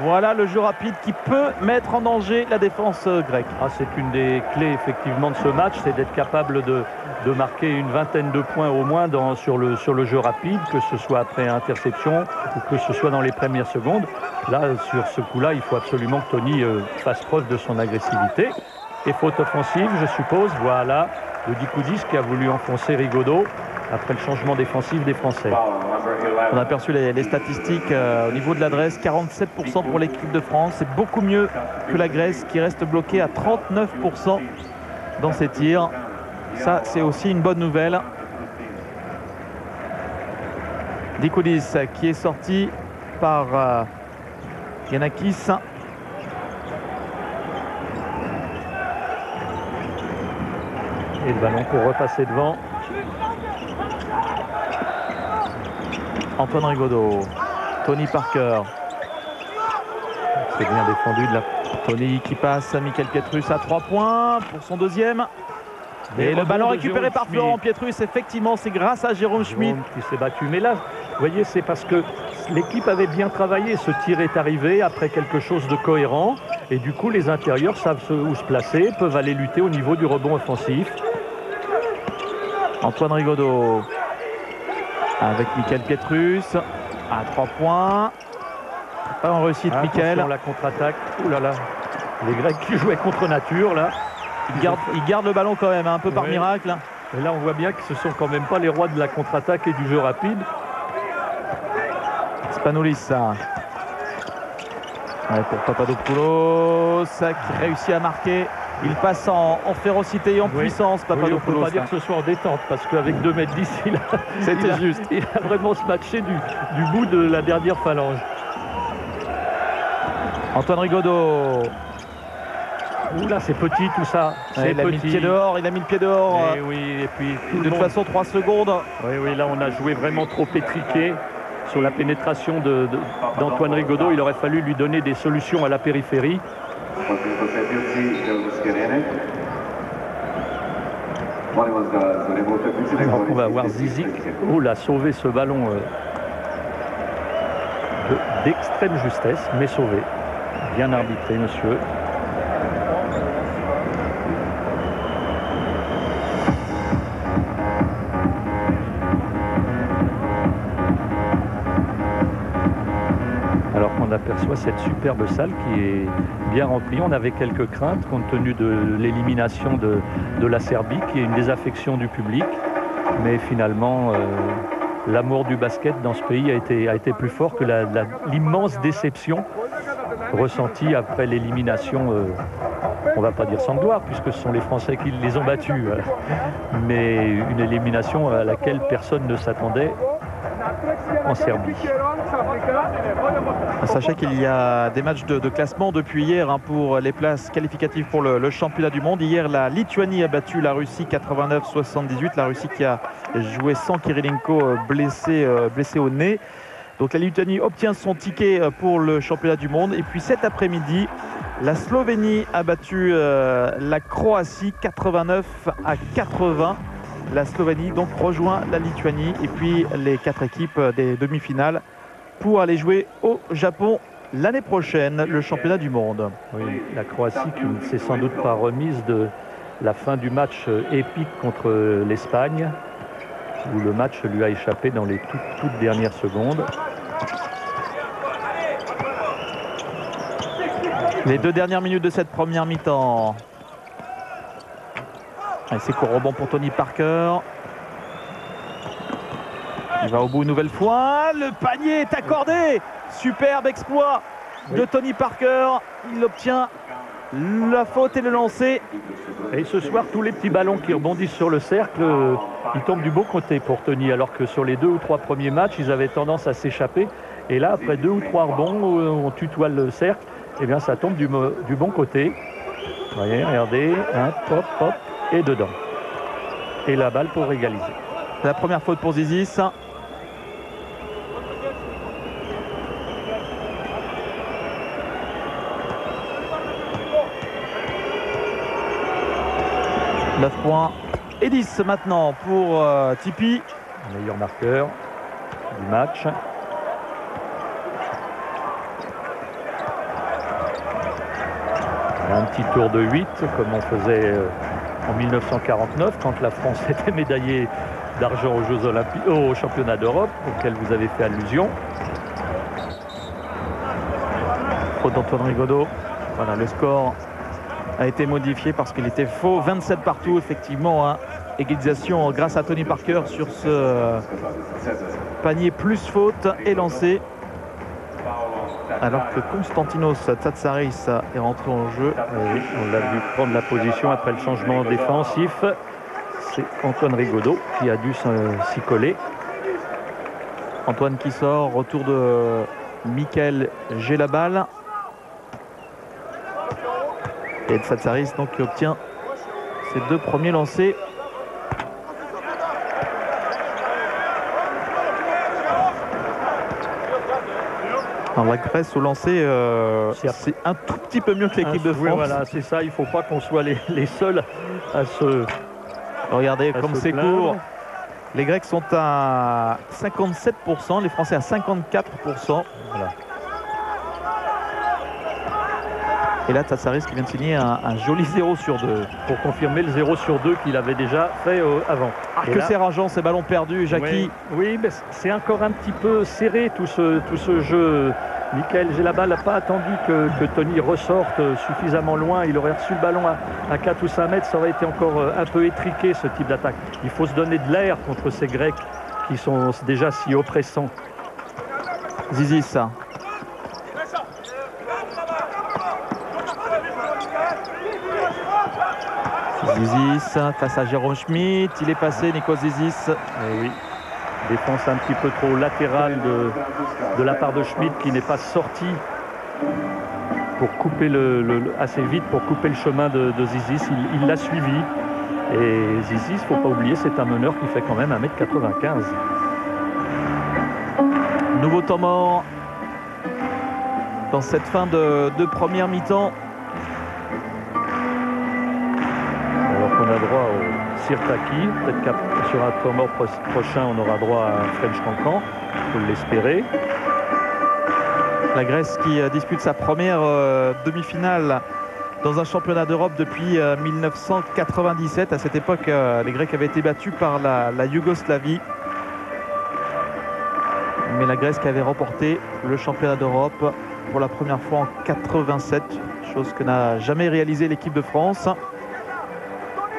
Voilà le jeu rapide qui peut mettre en danger la défense grecque.
Ah, c'est une des clés effectivement de ce match, c'est d'être capable de marquer une vingtaine de points au moins sur le jeu rapide, que ce soit après interception ou que ce soit dans les premières secondes. Là, sur ce coup-là, il faut absolument que Tony fasse preuve de son agressivité. Et faute offensive, je suppose, voilà, de Dikoulis qui a voulu enfoncer Rigaudot après le changement défensif des Français.
On a aperçu les statistiques au niveau de l'adresse, 47% pour l'équipe de France. C'est beaucoup mieux que la Grèce qui reste bloquée à 39% dans ses tirs. Ça, c'est aussi une bonne nouvelle. Dikoulis qui est sorti par Giannakis.
Et le ballon pour repasser devant.
Antoine Rigaudot, Tony Parker.
C'est bien défendu de la...
Tony qui passe à Michael Pietrus à 3 points pour son deuxième. Et le ballon récupéré par Florent Pietrus, effectivement, c'est grâce à Jérôme Schmitt
qui s'est battu. Mais là, vous voyez, c'est parce que l'équipe avait bien travaillé. Ce tir est arrivé après quelque chose de cohérent. Et du coup, les intérieurs savent où se placer, peuvent aller lutter au niveau du rebond offensif.
Antoine Rigaudot avec Michael Pietrus à 3 points. Pas en réussite, Michael.
La contre-attaque. Ouh là là. Les Grecs qui jouaient contre nature, là.
Ils gardent le ballon quand même, un peu par miracle.
Et là, on voit bien que ce sont quand même pas les rois de la contre-attaque et du jeu rapide.
Spanoulis, ça. Ouais, pour Papadopoulos, qui réussit à marquer. Il passe en férocité et en puissance, Papadopoulos.
On ne peut pas dire que ce soit en détente, parce qu'avec 2,10 m,
c'était juste.
Il a vraiment se matché du bout de la dernière phalange.
Antoine Rigaudot.
Oula, c'est petit tout ça.
Ouais, il a mis le pied dehors, il a mis le pied dehors.
Et oui, et puis
de toute façon 3 secondes.
Oui, là on a joué vraiment trop étriqué sur la pénétration d'Antoine Rigaudot. Il aurait fallu lui donner des solutions à la périphérie. Alors on va voir Zizic. Oula, sauver ce ballon d'extrême justesse, mais sauvé. Bien arbitré, monsieur. on aperçoit cette superbe salle qui est bien remplie. On avait quelques craintes compte tenu de l'élimination de la Serbie, qui est une désaffection du public. Mais finalement, l'amour du basket dans ce pays a été plus fort que l'immense déception ressentie après l'élimination. On ne va pas dire sans gloire, puisque ce sont les Français qui les ont battus. Mais une élimination à laquelle personne ne s'attendait en Serbie.
Sachez qu'il y a des matchs de classement depuis hier pour les places qualificatives pour le championnat du monde. Hier, la Lituanie a battu la Russie 89-78. La Russie qui a joué sans Kirilenko blessé au nez. Donc la Lituanie obtient son ticket pour le championnat du monde. Et puis cet après-midi, la Slovénie a battu la Croatie 89-80. La Slovénie donc rejoint la Lituanie et puis les 4 équipes des demi-finales pour aller jouer au Japon l'année prochaine, le championnat du monde.
Oui, la Croatie qui ne s'est sans doute pas remise de la fin du match épique contre l'Espagne, où le match lui a échappé dans les toutes dernières secondes.
Les 2 dernières minutes de cette première mi-temps. C'est court rebond pour Tony Parker. Il va au bout une nouvelle fois. Le panier est accordé. Superbe exploit de Tony Parker. Il obtient la faute et le lancer.
Et ce soir, tous les petits ballons qui rebondissent sur le cercle, ils tombent du bon côté pour Tony, alors que sur les 2 ou 3 premiers matchs, ils avaient tendance à s'échapper. Et là, après 2 ou 3 rebonds, on tutoie le cercle, et bien ça tombe du bon côté. Vous voyez, regardez, pop, pop, et dedans. Et la balle pour égaliser.
La première faute pour Zisis. « 9 points et 10 maintenant pour Tipi. »
Meilleur marqueur du match. Un petit tour de 8 comme on faisait en 1949 quand la France était médaillée d'argent aux Jeux Olympiques, au championnat d'Europe auquel vous avez fait allusion.
Faute d'Antoine Rigaudot. Voilà, le score a été modifié parce qu'il était faux. 27 partout, effectivement. Égalisation grâce à Tony Parker sur ce panier plus faute et lancé. Alors que Konstantinos Tsatsaris est rentré en jeu.
Oui, on l'a vu prendre la position après le changement défensif. C'est Antoine Rigaudot qui a dû s'y coller.
Antoine qui sort, retour de Michael Gelabal. Et Tsatsaris donc qui obtient ses 2 premiers lancers. Alors la Grèce au lancer, c'est un tout petit peu mieux que l'équipe de France.
Oui, voilà, c'est ça. Il ne faut pas qu'on soit les seuls à se...
Regardez comme c'est court. Les Grecs sont à 57%, les Français à 54%. Voilà. Et là, Tsatsaris qui vient de signer un joli 0 sur 2.
Pour confirmer le 0 sur 2 qu'il avait déjà fait avant.
Que c'est rageant ces ballons perdus, Jackie.
Oui, mais c'est encore un petit peu serré tout ce jeu. Michael Gelabal n'a pas attendu que Tony ressorte suffisamment loin. Il aurait reçu le ballon à 4 ou 5 mètres. Ça aurait été encore un peu étriqué ce type d'attaque. Il faut se donner de l'air contre ces Grecs qui sont déjà si oppressants.
Zisis. Zisis face à Jérôme Schmitt, il est passé, Nico Zisis.
Oui, défense un petit peu trop latérale de la part de Schmitt qui n'est pas sorti pour couper assez vite pour couper le chemin de Zisis. Il l'a suivi. Et Zisis, il ne faut pas oublier, c'est un meneur qui fait quand même 1m95.
Nouveau temps mort dans cette fin de première mi-temps.
On a droit au Sirtaki. Peut-être que sur un temps mort prochain, on aura droit à un French Cancan. Il faut l'espérer.
La Grèce qui dispute sa première demi-finale dans un championnat d'Europe depuis 1997. À cette époque, les Grecs avaient été battus par la Yougoslavie. Mais la Grèce qui avait remporté le championnat d'Europe pour la première fois en 87, chose que n'a jamais réalisé l'équipe de France.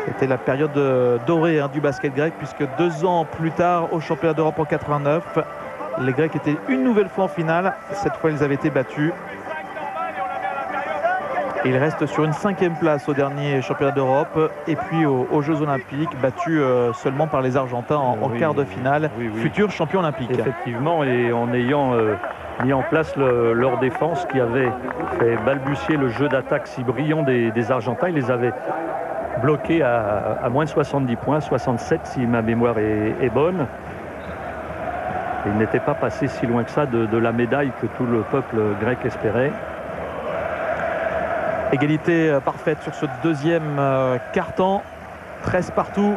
C'était la période dorée du basket grec, puisque 2 ans plus tard, au championnat d'Europe en 89, les Grecs étaient une nouvelle fois en finale. Cette fois, ils avaient été battus. Et ils restent sur une 5e place au dernier championnat d'Europe et puis aux Jeux Olympiques, battus seulement par les Argentins en quart de finale, futurs champions olympiques.
Effectivement, et en ayant mis en place leur défense qui avait fait balbutier le jeu d'attaque si brillant des Argentins. Ils les avaient bloqués à moins de 70 points, 67 si ma mémoire est bonne. Et ils n'étaient pas passés si loin que ça de la médaille que tout le peuple grec espérait.
Égalité parfaite sur ce deuxième quart-temps, 13 partout.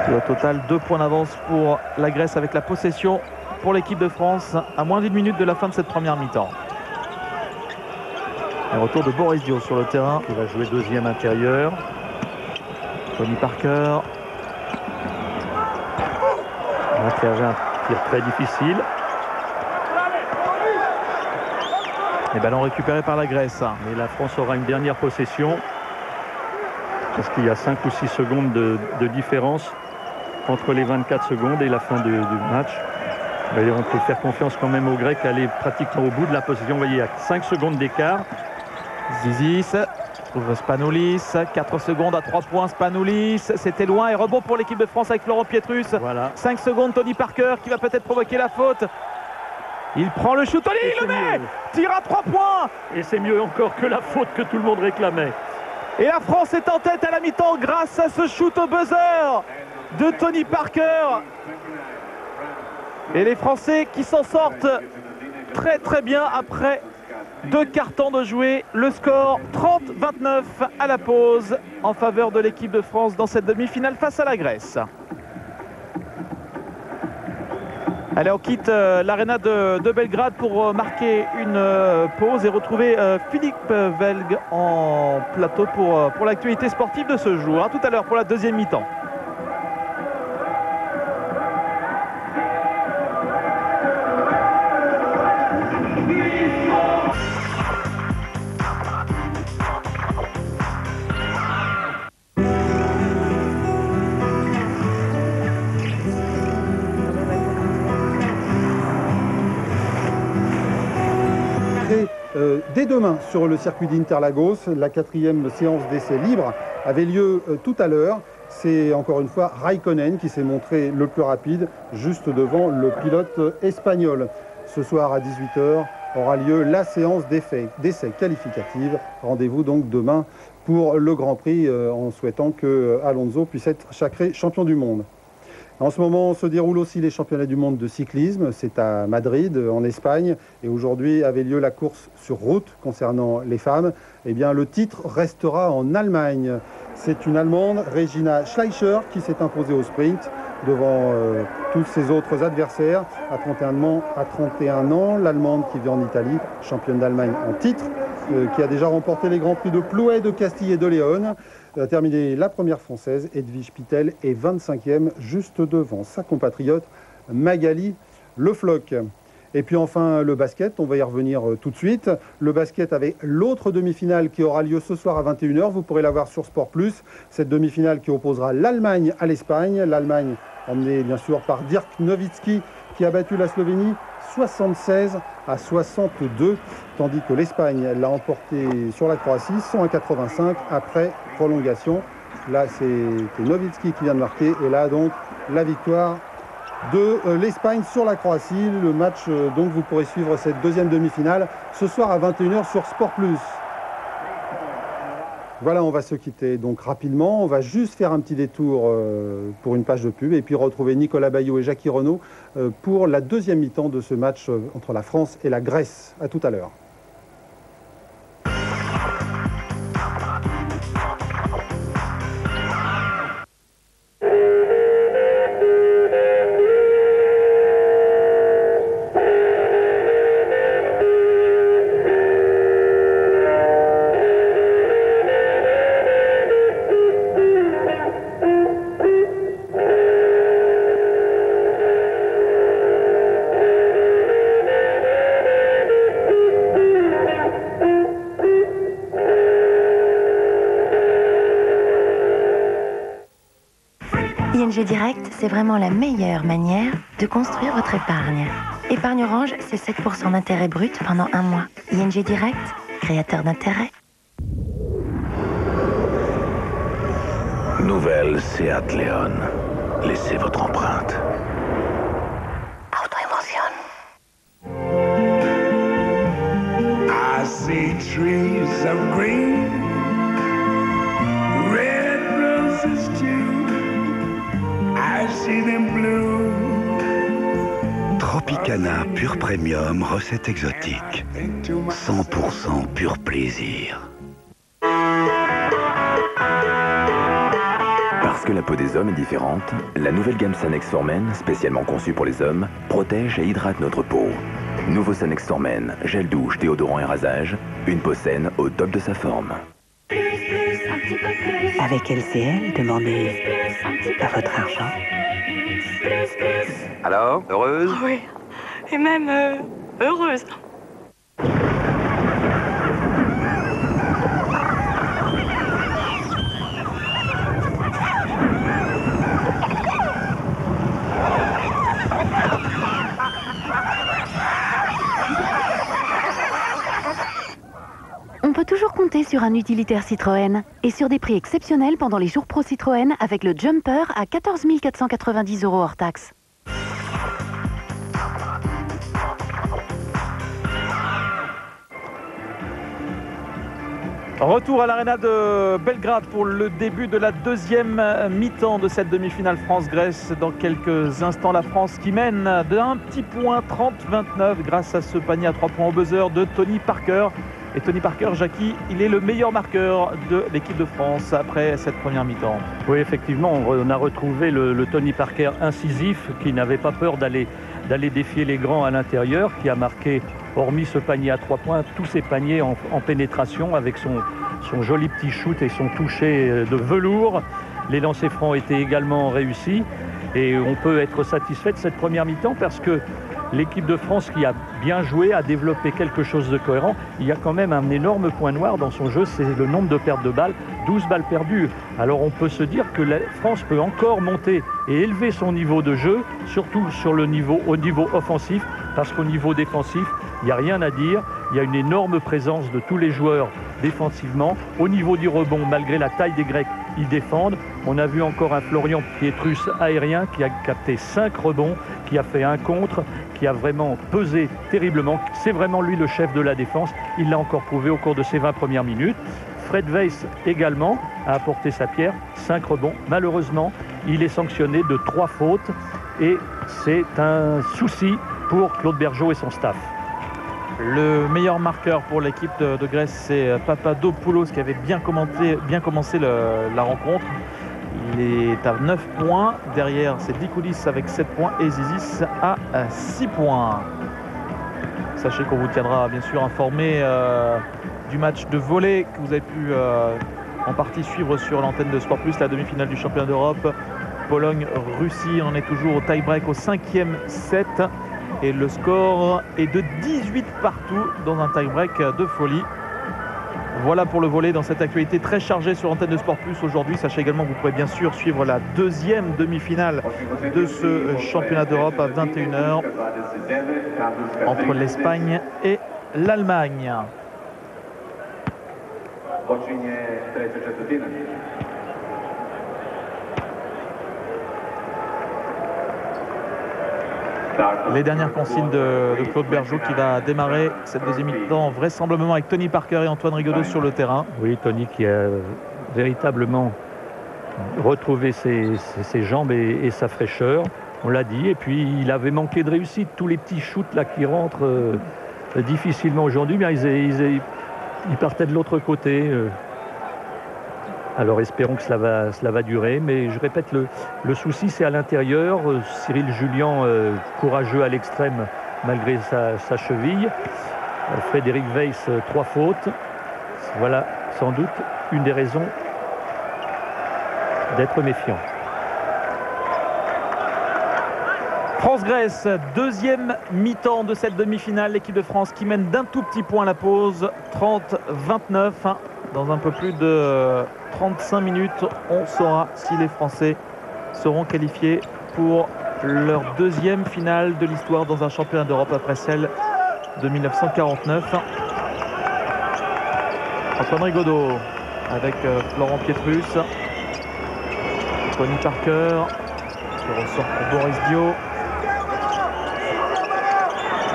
Et au total, 2 points d'avance pour la Grèce avec la possession pour l'équipe de France à moins d'1 minute de la fin de cette première mi-temps. Un retour de Boris Dio sur le terrain.
Il va jouer deuxième intérieur.
Tony Parker.
Qui avait un tir très difficile.
Les ballons récupérés par la Grèce.
Mais la France aura une dernière possession. Parce qu'il y a 5 ou 6 secondes de différence entre les 24 secondes et la fin du match. D'ailleurs, on peut faire confiance quand même aux Grecs, aller pratiquement au bout de la possession. Vous voyez, il y a 5 secondes d'écart.
Zizis trouve Spanoulis, 4 secondes à 3 points. Spanoulis, c'était loin et rebond pour l'équipe de France avec Florent Pietrus.
Voilà.
5 secondes, Tony Parker qui va peut-être provoquer la faute. Il prend le shoot, il le met. Tire à 3 points.
Et c'est mieux encore que la faute que tout le monde réclamait.
Et la France est en tête à la mi-temps grâce à ce shoot au buzzer de Tony Parker. Et les Français qui s'en sortent très très bien après 2 quarts-temps de jouer. Le score 30-29 à la pause en faveur de l'équipe de France dans cette demi-finale face à la Grèce. Allez, on quitte l'aréna de Belgrade pour marquer une pause et retrouver Philippe Velg en plateau pour l'actualité sportive de ce jour. À tout à l'heure pour la deuxième mi-temps.
Dès demain sur le circuit d'Interlagos, la 4e séance d'essai libre avait lieu tout à l'heure. C'est encore une fois Raikkonen qui s'est montré le plus rapide, juste devant le pilote espagnol. Ce soir à 18h aura lieu la séance d'essai qualificative. Rendez-vous donc demain pour le Grand Prix en souhaitant que Alonso puisse être sacré champion du monde. En ce moment, se déroulent aussi les championnats du monde de cyclisme. C'est à Madrid, en Espagne. Et aujourd'hui avait lieu la course sur route concernant les femmes. Eh bien, le titre restera en Allemagne. C'est une Allemande, Regina Schleicher, qui s'est imposée au sprint devant tous ses autres adversaires. À 31 ans, l'Allemande qui vit en Italie, championne d'Allemagne en titre, qui a déjà remporté les grands prix de Plouay, de Castille et de Léon. A terminé la première française, Edwige Pittel, est 25e, juste devant sa compatriote Magali Le Floch. Et puis enfin le basket, on va y revenir tout de suite. Le basket avec l'autre demi-finale qui aura lieu ce soir à 21h, vous pourrez la voir sur Sport+. Cette demi-finale qui opposera l'Allemagne à l'Espagne. L'Allemagne emmenée bien sûr par Dirk Nowitzki qui a battu la Slovénie 76-62, tandis que l'Espagne l'a emporté sur la Croatie 100-85 après prolongation. Là, c'est Nowitzki qui vient de marquer, et là donc la victoire de l'Espagne sur la Croatie. Le match, donc vous pourrez suivre cette deuxième demi-finale ce soir à 21h sur Sport+. Voilà, on va se quitter donc rapidement. On va juste faire un petit détour pour une page de pub et puis retrouver Nicolas Bayot et Jackie Renaud pour la deuxième mi-temps de ce match entre la France et la Grèce. À tout à l'heure.
ING Direct, c'est vraiment la meilleure manière de construire votre épargne. Épargne Orange, c'est 7% d'intérêt brut pendant 1 mois. ING Direct, créateur d'intérêt.
Nouvelle Seat Leon. Laissez votre empreinte.
Autoémotion.
I see trees of green, red roses too. I see them blue.
Tropicana Pur Premium, recette exotique. 100% pur plaisir.
Parce que la peau des hommes est différente, la nouvelle gamme Sanex for Men, spécialement conçue pour les hommes, protège et hydrate notre peau. Nouveau Sanex for Men, gel douche, déodorant et rasage, une peau saine au top de sa forme.
Avec LCL, demandez à votre argent.
Alors, heureuse?
Oui, et même heureuse.
On peut toujours compter sur un utilitaire Citroën et sur des prix exceptionnels pendant les jours pro Citroën avec le Jumper à 14 490 € hors taxe.
Retour à l'Arena de Belgrade pour le début de la deuxième mi-temps de cette demi-finale France-Grèce. Dans quelques instants, la France qui mène d'un petit point 30-29 grâce à ce panier à 3 points au buzzer de Tony Parker. Et Tony Parker, Jackie, il est le meilleur marqueur de l'équipe de France après cette première mi-temps.
Oui, effectivement, on a retrouvé le Tony Parker incisif qui n'avait pas peur d'aller défier les grands à l'intérieur, qui a marqué, hormis ce panier à 3 points, tous ses paniers en pénétration avec son joli petit shoot et son toucher de velours. Les lancers francs étaient également réussis et on peut être satisfait de cette première mi-temps parce que l'équipe de France qui a bien joué, a développé quelque chose de cohérent. Il y a quand même un énorme point noir dans son jeu, c'est le nombre de pertes de balles, 12 balles perdues. Alors on peut se dire que la France peut encore monter et élever son niveau de jeu, surtout au niveau offensif, parce qu'au niveau défensif, il n'y a rien à dire. Il y a une énorme présence de tous les joueurs défensivement. Au niveau du rebond, malgré la taille des Grecs, ils défendent. On a vu encore un Florian Pietrus aérien qui a capté 5 rebonds, qui a fait un contre, qui a vraiment pesé terriblement. C'est vraiment lui le chef de la défense. Il l'a encore prouvé au cours de ses 20 premières minutes. Fred Weiss également a apporté sa pierre, 5 rebonds. Malheureusement, il est sanctionné de 3 fautes et c'est un souci pour Claude Bergeau et son staff.
Le meilleur marqueur pour l'équipe de Grèce, c'est Papadopoulos qui avait bien commencé la rencontre. Il est à 9 points. Derrière, c'est Dikoulis avec 7 points et Zizis à 6 points. Sachez qu'on vous tiendra bien sûr informé du match de volley que vous avez pu en partie suivre sur l'antenne de Sport Plus, la demi-finale du championnat d'Europe. Pologne-Russie, on est toujours au tie-break au 5e set. Et le score est de 18 partout dans un tie-break de folie. Voilà pour le volley dans cette actualité très chargée sur l'antenne de Sport Plus aujourd'hui. Sachez également que vous pourrez bien sûr suivre la deuxième demi-finale de ce championnat d'Europe à 21h entre l'Espagne et l'Allemagne. Les dernières consignes de Claude Bergeau qui va démarrer cette deuxième mi-temps vraisemblablement avec Tony Parker et Antoine Rigaudot sur le terrain.
Oui, Tony qui a véritablement retrouvé ses jambes et sa fraîcheur, on l'a dit. Et puis il avait manqué de réussite, tous les petits shoots là qui rentrent difficilement aujourd'hui, mais ils partaient de l'autre côté. Alors espérons que cela va durer, mais je répète, le souci c'est à l'intérieur. Cyril Julien, courageux à l'extrême malgré sa cheville. Frédéric Weiss, 3 fautes. Voilà sans doute une des raisons d'être méfiant.
France-Grèce, deuxième mi-temps de cette demi-finale. L'équipe de France qui mène d'un tout petit point à la pause, 30-29. Dans un peu plus de 35 minutes, on saura si les Français seront qualifiés pour leur deuxième finale de l'histoire dans un championnat d'Europe après celle de 1949. Antoine Rigaudot avec Florent Pietrus. Tony Parker qui ressort pour Boris Dio.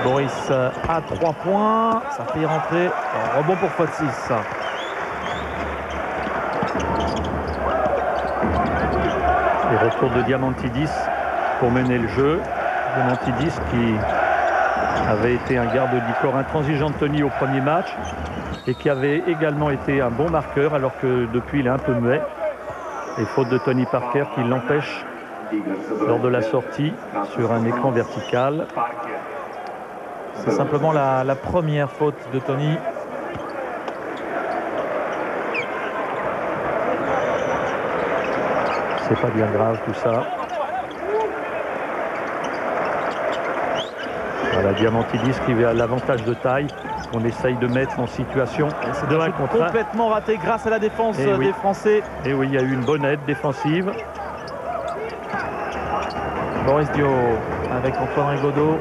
Boris à 3 points. Ça fait y rentrer. Un rebond pour faute 6.
Et retour de Diamantidis pour mener le jeu. Diamantidis qui avait été un garde du corps intransigeant de Tony au premier match et qui avait également été un bon marqueur alors que depuis il est un peu muet. Et faute de Tony Parker qui l'empêche lors de la sortie sur un écran vertical.
C'est simplement la première faute de Tony.
C'est pas bien grave tout ça. Voilà, Diamantidis qui a l'avantage de taille. On essaye de mettre en situation de 1 contre 1.
Complètement raté grâce à la défense des Français.
Et oui, il y a eu une bonne aide défensive.
Boris Dio avec Antoine Rigaudot.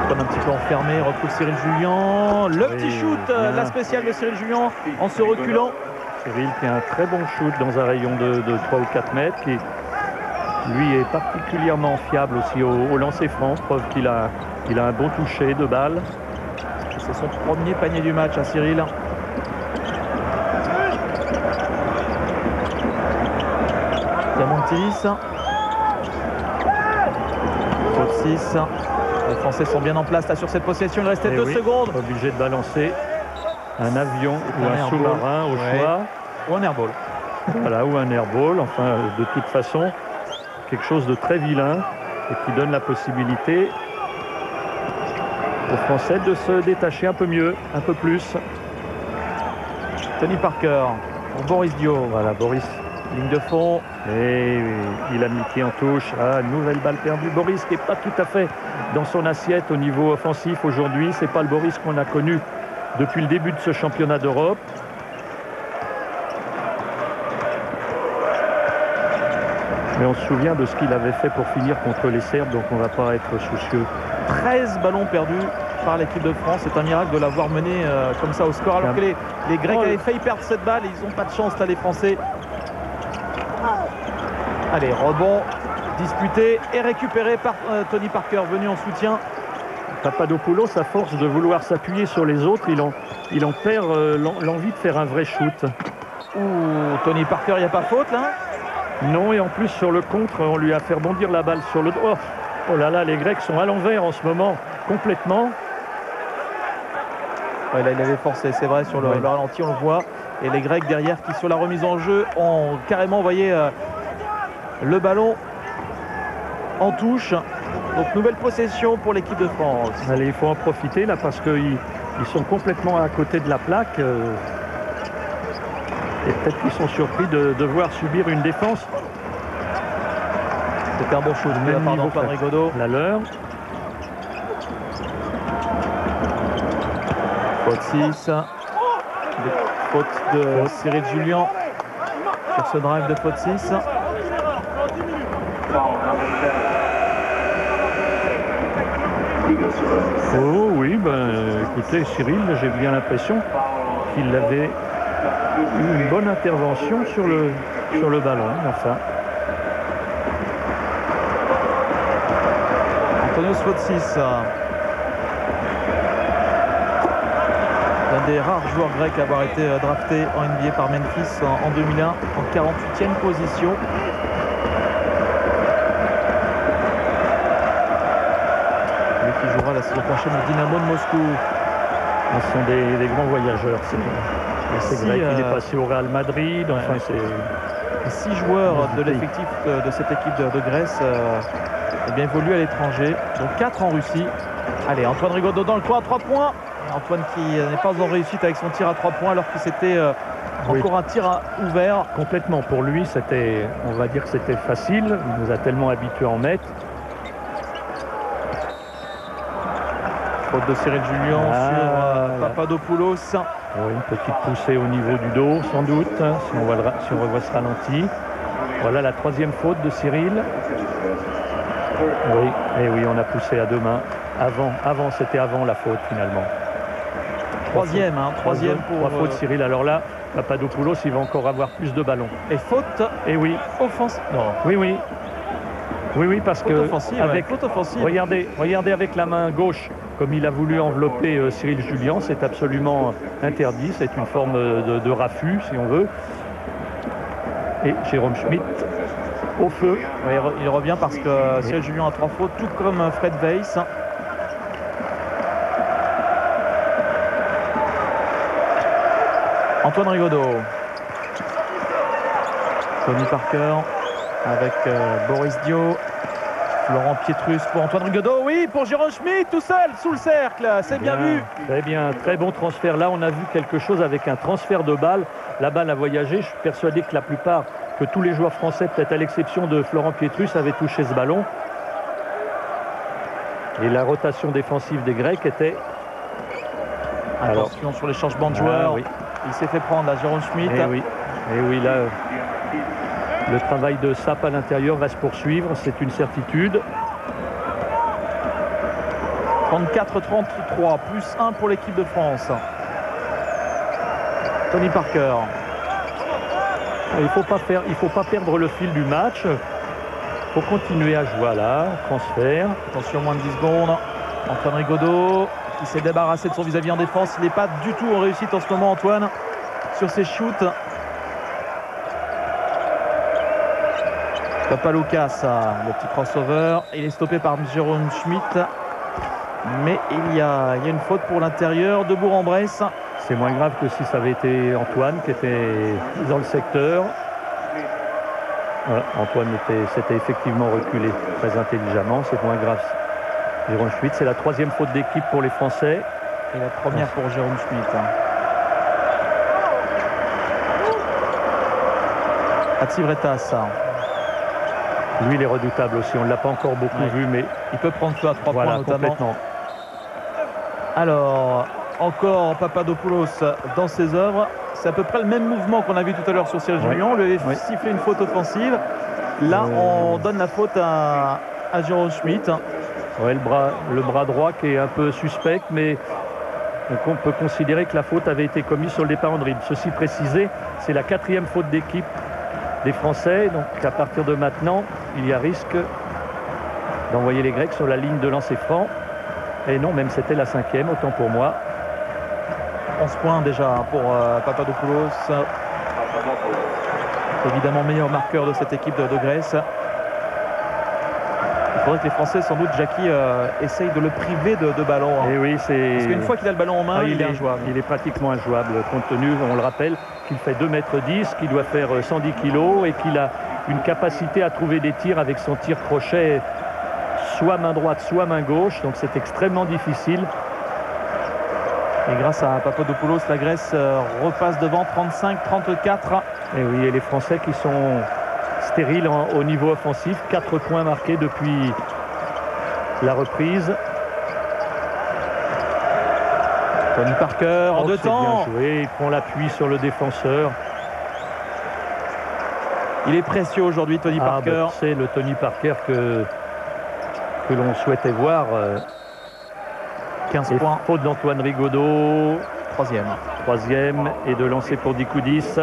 Antoine un petit peu enfermé, retrouve Cyril Jullian. Le petit shoot, la spéciale de Cyril Jullian en se reculant.
Cyril qui a un très bon shoot dans un rayon de 3 ou 4 mètres. Qui, lui, est particulièrement fiable aussi au lancer franc. Preuve qu'il a un bon toucher de balle.
C'est son premier panier du match à Cyril. Diamantidis. Faute 6. Les Français sont bien en place là sur cette possession. Il restait 2 secondes.
Obligé de balancer un avion ou un sous-marin au choix.
Ou un airball.
Voilà, ou un airball. Enfin, de toute façon, quelque chose de très vilain et qui donne la possibilité aux Français de se détacher un peu mieux, un peu plus.
Tony Parker pour Boris Dio.
Voilà, Boris.
Ligne de fond.
Et il a mis le pied en touche. Ah, nouvelle balle perdue. Boris qui n'est pas tout à fait dans son assiette au niveau offensif aujourd'hui. C'est pas le Boris qu'on a connu depuis le début de ce championnat d'Europe. Mais on se souvient de ce qu'il avait fait pour finir contre les Serbes, donc on ne va pas être soucieux.
13 ballons perdus par l'équipe de France. C'est un miracle de l'avoir mené comme ça au score, alors que les Grecs avaient failli perdre cette balle et ils n'ont pas de chance là, les Français. Allez, rebond disputé et récupéré par Tony Parker, venu en soutien.
Papadopoulos, à force de vouloir s'appuyer sur les autres, il en perd l'envie de faire un vrai shoot.
Ouh, Tony Parker, il n'y a pas faute là?
Non, et en plus sur le contre, on lui a fait rebondir la balle sur le dos. Oh là là, les Grecs sont à l'envers en ce moment, complètement.
Ouais, là, il avait forcé, c'est vrai, sur le ralenti, on le voit. Et les Grecs derrière qui, sur la remise en jeu, ont carrément envoyé le ballon en touche. Donc, nouvelle possession pour l'équipe de France.
Allez, il faut en profiter là parce qu'ils sont complètement à côté de la plaque. Et peut-être qu'ils sont surpris de devoir subir une défense.
C'était un bon shoot de la part d'Antoine Rigaudot.
La leur.
Faute 6. Faute de Cyril Jullian sur ce drive de faute 6.
Oh oui, écoutez, Cyril, j'ai bien l'impression qu'il avait eu une bonne intervention sur le ballon, enfin.
Antonios faute 6. L'un des rares joueurs grecs à avoir été drafté en NBA par Memphis en 2001, en 48e position. Lui qui jouera la saison prochaine au Dynamo de Moscou.
Ce sont des grands voyageurs, c'est grec. Il est passé au Real Madrid. Enfin,
c'est 6 joueurs de l'effectif de cette équipe de Grèce évoluent à l'étranger, donc 4 en Russie. Allez, Antoine Rigaudot dans le coin à 3 points. Antoine qui n'est pas en réussite avec son tir à 3 points alors que c'était encore un tir ouvert.
Complètement, pour lui, on va dire que c'était facile. Il nous a tellement habitués à en mettre.
Faute de Cyril Julien sur Papadopoulos.
Oui, une petite poussée au niveau du dos, sans doute, si on revoit ce ralenti. Voilà la troisième faute de Cyril. Oui, et oui, on a poussé à deux mains. C'était avant la faute finalement.
Troisième pour...
Trois fautes Cyril. Alors là, Papadopoulos, il va encore avoir plus de ballons.
Et faute.
Et oui.
Offense. Non.
Oui, parce
faute
que
offensive,
avec,
faute offensive.
Regardez avec la main gauche, comme il a voulu envelopper Cyril Julien, c'est absolument interdit. C'est une forme de raffut, si on veut. Et Jérôme Schmitt au feu.
Oui, il revient parce que Cyril Julien a 3 fautes, tout comme Fred Weiss. Antoine Rigaudot. Tony Parker avec Boris Dio. Laurent Pietrus pour Antoine Rigaudot. Oui, pour Jérôme Schmitt, tout seul, sous le cercle. C'est bien vu.
Très bien, très bon transfert. Là, on a vu quelque chose avec un transfert de balle. La balle a voyagé. Je suis persuadé que tous les joueurs français, peut-être à l'exception de Florent Pietrus, avaient touché ce ballon. Et la rotation défensive des Grecs était...
Attention sur les changements de joueurs.
Oui.
Il s'est fait prendre à Jérôme Schmitt.
Et oui, là, le travail de Sapp à l'intérieur va se poursuivre, c'est une certitude.
34-33, plus 1 pour l'équipe de France. Tony Parker.
Il faut pas perdre le fil du match. Il faut continuer à jouer là, transfert.
Attention, moins de 10 secondes. Antoine Rigaudot qui s'est débarrassé de son vis-à-vis en défense. Il n'est pas du tout en réussite en ce moment, Antoine, sur ses shoots. Papaloukas, le petit crossover. Il est stoppé par Jérôme Schmitt. Mais il y a une faute pour l'intérieur de Bourg-en-Bresse.
C'est moins grave que si ça avait été Antoine qui était dans le secteur. Voilà, Antoine s'était effectivement reculé très intelligemment. C'est moins grave. Jérôme Schmitt, c'est la 3e faute d'équipe pour les Français.
Et la première pour Jérôme Schmitt. Atsivretas.
Lui, il est redoutable aussi. On ne l'a pas encore beaucoup vu, mais
il peut prendre feu à 3 points notamment.
Complètement.
Alors, encore Papadopoulos dans ses œuvres. C'est à peu près le même mouvement qu'on a vu tout à l'heure sur Cyril Julien. On lui a sifflé une faute offensive. Là, on donne la faute à Jérôme Schmitt.
Ouais, le bras droit qui est un peu suspect, mais on peut considérer que la faute avait été commise sur le départ en dribble. Ceci précisé, c'est la 4e faute d'équipe des Français. Donc à partir de maintenant, il y a risque d'envoyer les Grecs sur la ligne de lancer franc. Et non, même c'était la 5e, autant pour moi.
11 points déjà pour Papadopoulos. Évidemment meilleur marqueur de cette équipe de Grèce. Il faudrait que les Français, sans doute, Jackie, essayent de le priver de ballon.
Et oui,
parce qu'une fois qu'il a le ballon en main, il est injouable.
Il est pratiquement injouable, compte tenu, on le rappelle, qu'il fait 2,10 m, qu'il doit faire 110 kg et qu'il a une capacité à trouver des tirs avec son tir crochet, soit main droite, soit main gauche. Donc c'est extrêmement difficile.
Et grâce à Papadopoulos, la Grèce repasse devant 35-34.
Et oui, et les Français qui sont stériles au niveau offensif. 4 points marqués depuis la reprise.
Tony Parker en 2 temps.
Bien joué. Il prend l'appui sur le défenseur.
Il est précieux aujourd'hui, Tony Parker.
C'est le Tony Parker que l'on souhaitait voir.
15 points.
Faute d'Antoine Rigaudot.
3e.
Et de lancer pour Dikoudis.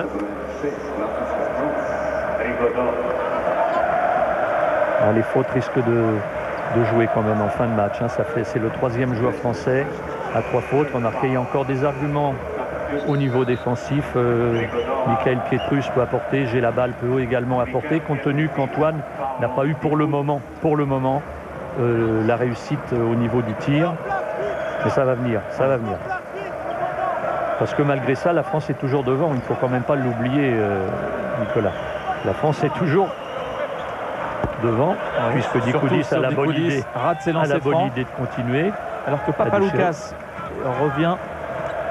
Les fautes risquent de jouer quand même en fin de match. C'est le 3e joueur français à 3 fautes. Remarquez, il y a encore des arguments au niveau défensif. Michael Pietrus peut apporter. J'ai la balle peut également apporter, compte tenu qu'Antoine n'a pas eu pour le moment la réussite au niveau du tir. Mais ça va venir. Parce que malgré ça, la France est toujours devant. Il ne faut quand même pas l'oublier, Nicolas. La France est toujours devant, puisque Dikoudis a la bonne idée de continuer.
Alors que Papaloukas revient,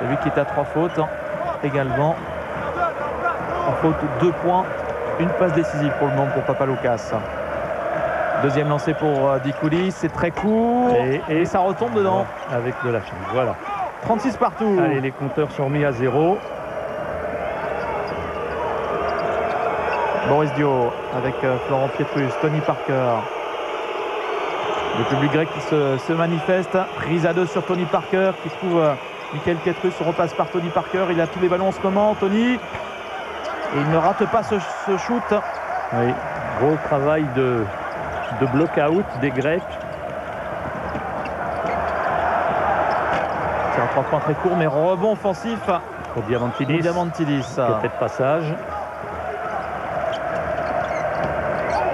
lui qui est à 3 fautes également. En faute 2 points, une passe décisive pour le moment pour Papaloukas. Deuxième lancé pour Dikoulis, c'est très court et ça retombe dedans.
Avec de la chance, voilà.
36 partout.
Allez, les compteurs sont remis à 0.
Boris Dio avec Florent Pietrus, Tony Parker. Le public grec qui se manifeste. Prise à 2 sur Tony Parker qui trouve Michael Pietrus. On repasse par Tony Parker. Il a tous les ballons en ce moment, Tony. Et il ne rate pas ce shoot.
Oui, gros travail de block-out des Grecs.
C'est un 3 points très court, mais rebond offensif
pour Diamantidis.
Qui
de passage.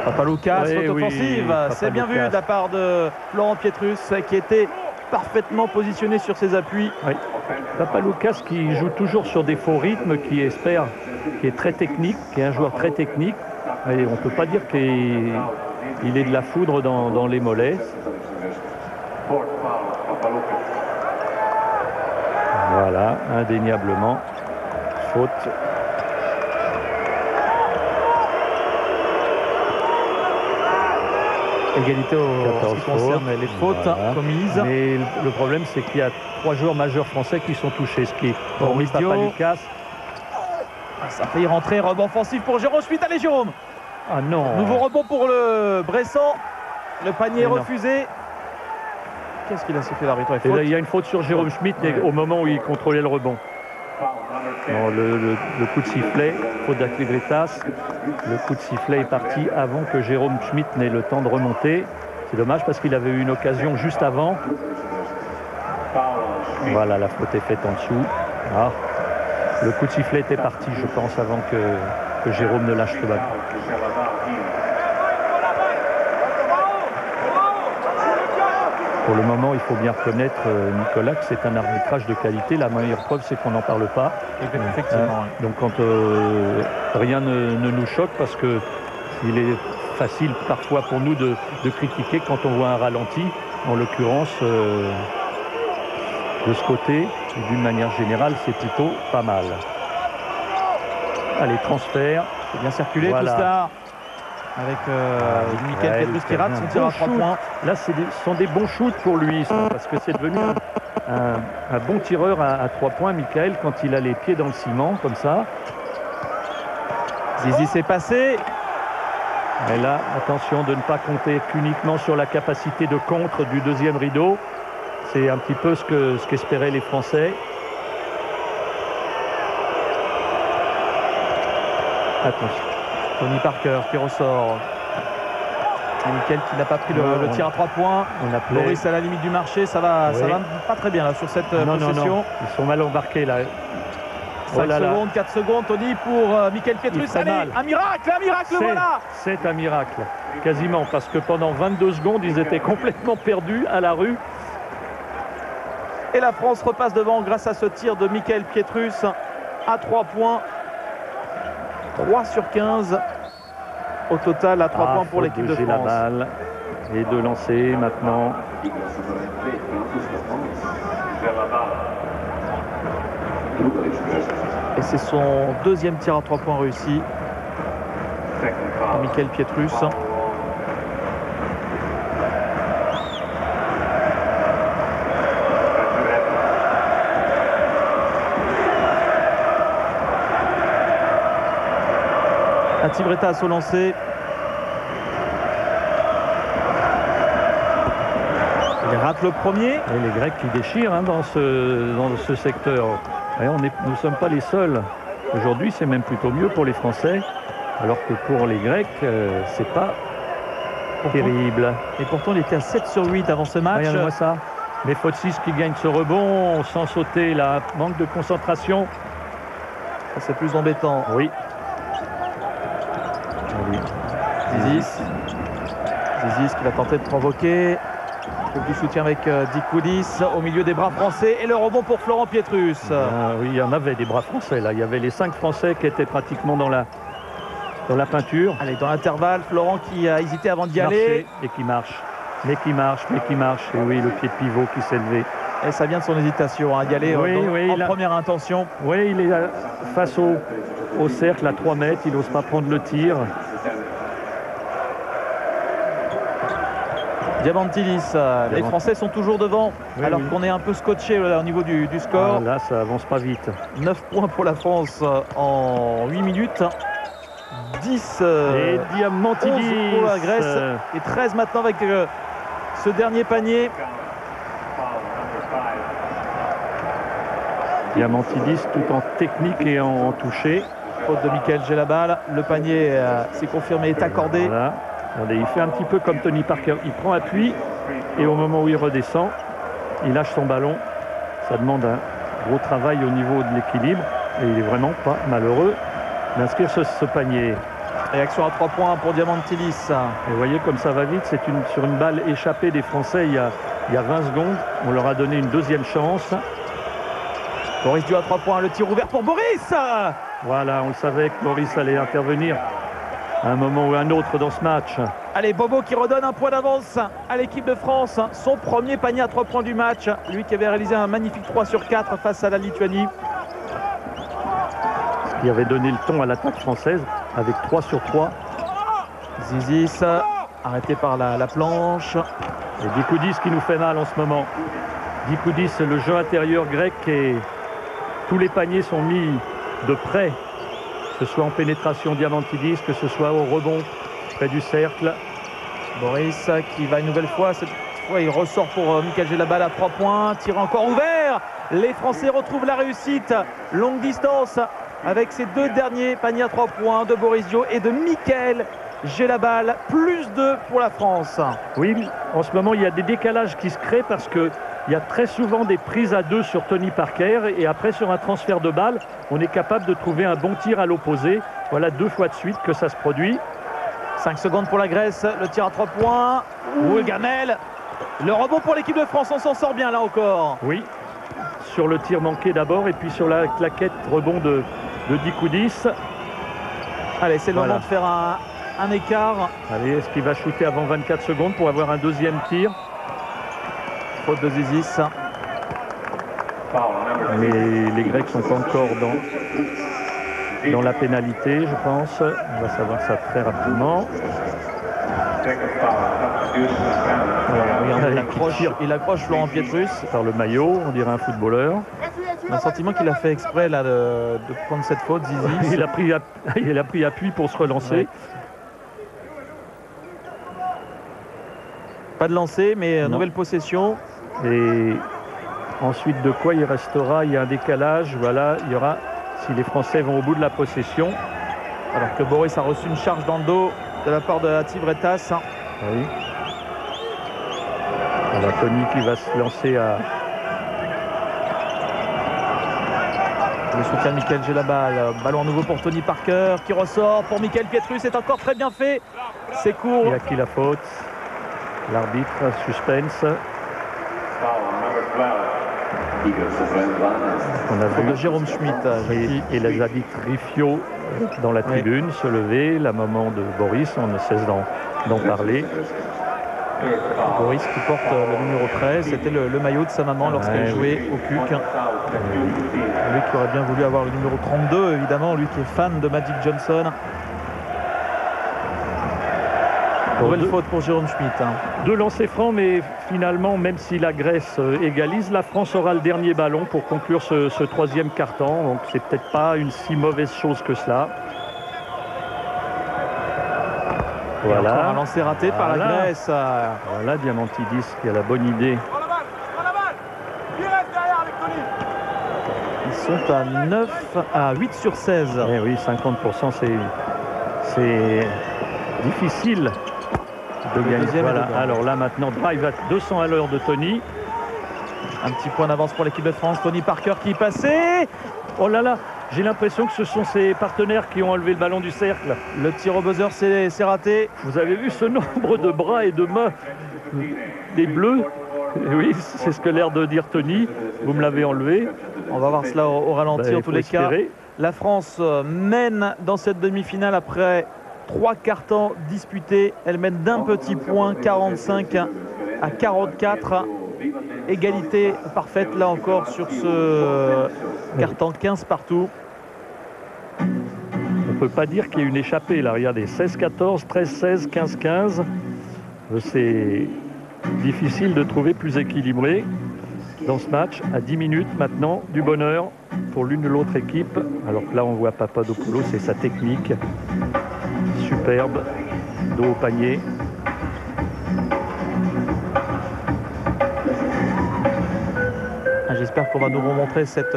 Papaloukas, faute offensive. C'est bien vu de la part de Florent Pietrus qui était parfaitement positionné sur ses appuis.
Oui. Papaloukas qui joue toujours sur des faux rythmes, qui est très technique, qui est un joueur très technique. Et on ne peut pas dire qu'il est de la foudre dans les mollets. Voilà, indéniablement. Faute.
Égalité en ce qui concerne les fautes commises.
Mais le problème, c'est qu'il y a 3 joueurs majeurs français qui sont touchés. Ce qui est
Boris Dio.
Papaloukas.
Ça a failli rentrer, rebond offensif pour Jérôme Schmitt. Allez Jérôme.
Ah non.
Nouveau rebond pour le Bressan. Le panier refusé. Qu'est-ce qu'il a sifflé l'arbitre?
Et là, il y a une faute sur Jérôme Schmitt au moment où il contrôlait le rebond. Bon, le coup de sifflet, faute d'Akligritas. Le coup de sifflet est parti avant que Jérôme Schmitt n'ait le temps de remonter. C'est dommage parce qu'il avait eu une occasion juste avant. Voilà, la faute est faite en dessous. Ah. Le coup de sifflet était parti, je pense, avant que Jérôme ne lâche le ballon. Pour le moment, il faut bien reconnaître, Nicolas, que c'est un arbitrage de qualité. La meilleure preuve, c'est qu'on n'en parle pas.
Effectivement.
Donc quand rien ne nous choque, parce que il est facile parfois pour nous de critiquer quand on voit un ralenti. En l'occurrence, de ce côté, d'une manière générale, c'est plutôt pas mal. Allez, transfert.
C'est bien circulé,
voilà.
Tout ça. Avec Michael Pietrus qui rate son tir à 3 points.
Là, ce sont des bons shoots pour lui, parce que c'est devenu un bon tireur à 3 points, Michael, quand il a les pieds dans le ciment, comme ça.
Zizi s'est passé.
Et là, attention de ne pas compter uniquement sur la capacité de contre du deuxième rideau. C'est un petit peu ce qu'espéraient les Français. Attention.
Tony Parker qui ressort. Et Michael qui n'a pas pris le tir à 3 points. Boris à la limite du marché, ça va pas très bien là, sur cette possession.
Non. Ils sont mal embarqués là.
5 secondes, 4 secondes, Tony pour Michael Pietrus. Allez, un miracle, voilà.
C'est un miracle, quasiment, parce que pendant 22 secondes, ils étaient complètement perdus à la rue.
Et la France repasse devant grâce à ce tir de Michael Pietrus à 3 points. 3 sur 15 au total à 3 points pour l'équipe de France.
La balle et de lancer maintenant.
Et c'est son deuxième tir à 3 points réussi. Michael Pietrus. Atibreta au lancer. Il rate le premier.
Et les Grecs qui déchirent dans ce secteur. Et nous ne sommes pas les seuls. Aujourd'hui, c'est même plutôt mieux pour les Français. Alors que pour les Grecs, c'est pas terrible.
Et pourtant, il était à 7 sur 8 avant ce match.
Regarde-moi ça. Mais Fotsis qui gagne ce rebond sans sauter là. Manque de concentration.
C'est plus embêtant.
Oui.
Zizis qui va tenter de provoquer. Du soutien avec Dikoulis au milieu des bras français et le rebond pour Florent Pietrus.
Oui, il y en avait des bras français là. Il y avait les 5 Français qui étaient pratiquement dans la peinture.
Allez, dans l'intervalle, Florent qui a hésité avant d'y aller.
Et qui marche. Mais qui marche. Et oui, le pied de pivot qui s'est levé.
Et ça vient de son hésitation d'y aller en première intention.
Oui, il est face au cercle à 3 mètres. Il n'ose pas prendre le tir.
Diamantilis, les Français sont toujours devant, alors qu'on est un peu scotché au niveau du score.
Là, ça avance pas vite.
9 points pour la France en 8 minutes. 10
et Diamantilis
pour la Grèce et 13 maintenant avec ce dernier panier.
Diamantilis tout en technique et en toucher.
Faute de Michael Gelabal, le panier s'est confirmé, est accordé.
Voilà. Regardez, il fait un petit peu comme Tony Parker, il prend appui et au moment où il redescend, il lâche son ballon. Ça demande un gros travail au niveau de l'équilibre et il est vraiment pas malheureux d'inscrire ce panier.
Réaction à 3 points pour Diamantilis.
Et vous voyez comme ça va vite, c'est sur une balle échappée des Français il y a 20 secondes. On leur a donné une deuxième chance.
Boris Dio à 3 points, le tir ouvert pour Boris.
Voilà, on le savait que Boris allait intervenir à un moment ou à un autre dans ce match.
Allez, Bobo qui redonne un point d'avance à l'équipe de France. Son premier panier à 3 points du match. Lui qui avait réalisé un magnifique 3 sur 4 face à la Lituanie.
Ce qui avait donné le ton à l'attaque française avec 3 sur 3.
Zizis arrêté par la planche.
Et Dikoudis qui nous fait mal en ce moment. Dikoudis, le jeu intérieur grec, et tous les paniers sont mis de près, que ce soit en pénétration Diamantilis, que ce soit au rebond près du cercle.
Boris qui va une nouvelle fois, cette fois il ressort pour Michael Gelabal à 3 points, tir encore ouvert. Les Français retrouvent la réussite, longue distance avec ces 2 derniers paniers à 3 points de Boris Dio et de Michael Gelabal, plus 2 pour la France.
Oui, en ce moment il y a des décalages qui se créent parce que il y a très souvent des prises à 2 sur Tony Parker et après sur un transfert de balle, on est capable de trouver un bon tir à l'opposé. Voilà 2 fois de suite que ça se produit.
5 secondes pour la Grèce, le tir à 3 points. Ouh, Gamel. Le rebond pour l'équipe de France, on s'en sort bien là encore.
Oui, sur le tir manqué d'abord et puis sur la claquette rebond de Dikoudis.
Allez, c'est le moment de faire un écart.
Allez, est-ce qu'il va shooter avant 24 secondes pour avoir un deuxième tir?
Faute de Zizis.
Mais les Grecs sont pas encore dans la pénalité, je pense. On va savoir ça très rapidement.
Il accroche Florent Pietrus
par le maillot, on dirait un footballeur.
On a le sentiment qu'il a fait exprès là, de prendre cette faute, Zizis.
il a pris appui pour se relancer. Ouais.
Pas de lancer, mais nouvelle possession.
Et ensuite de quoi il restera, il y a un décalage, voilà, il y aura, si les Français vont au bout de la possession.
Alors que Boris a reçu une charge dans le dos de la part de Ati Vretas.
Oui. Alors Tony qui va se lancer à...
Le soutien de Michael Gelabal. Ballon à nouveau pour Tony Parker qui ressort pour Michael Pietrus. C'est encore très bien fait. C'est court.
Il y a qui la faute? L'arbitre, suspense. On a vu
Jérôme Schmitt
et les arbitres Rifio dans la tribune se lever. La maman de Boris, on ne cesse d'en parler.
Boris qui porte le numéro 13, c'était le maillot de sa maman lorsqu'elle jouait au CUC. Lui qui aurait bien voulu avoir le numéro 32, évidemment, lui qui est fan de Magic Johnson. Nouvelle faute pour Jérôme Schmitt.
2 lancers francs, mais finalement, même si la Grèce égalise, la France aura le dernier ballon pour conclure ce 3e quart-temps. Donc c'est peut-être pas une si mauvaise chose que cela.
Voilà. Un lancer raté par la Grèce.
Voilà Diamantidis qui a la bonne idée.
Ils sont à 8 sur 16.
Eh oui, 50%, c'est difficile de gagner. Voilà. Alors là maintenant, drive à 200 à l'heure de Tony.
Un petit point d'avance pour l'équipe de France. Tony Parker qui est passé.
Oh là là, j'ai l'impression que ce sont ses partenaires qui ont enlevé le ballon du cercle.
Le tir au buzzer, c'est raté.
Vous avez vu ce nombre de bras et de mains des Bleus? Et oui, c'est ce que l'air de dire Tony. Vous me l'avez enlevé.
On va voir cela au ralenti en tous les cas. La France mène dans cette demi-finale après 3 quarts-temps disputés. Elle mène d'un petit point, 45 à 44. Égalité parfaite là encore sur ce quart-temps, 15 partout.
On ne peut pas dire qu'il y ait une échappée là. Regardez, 16-14, 13-16, 15-15. difficile de trouver plus équilibré dans ce match. À 10 minutes maintenant, du bonheur pour l'une ou l'autre équipe. Alors que là, on voit Papadopoulos, c'est sa technique. Superbe, dos au panier.
J'espère qu'on va nous remontrer cette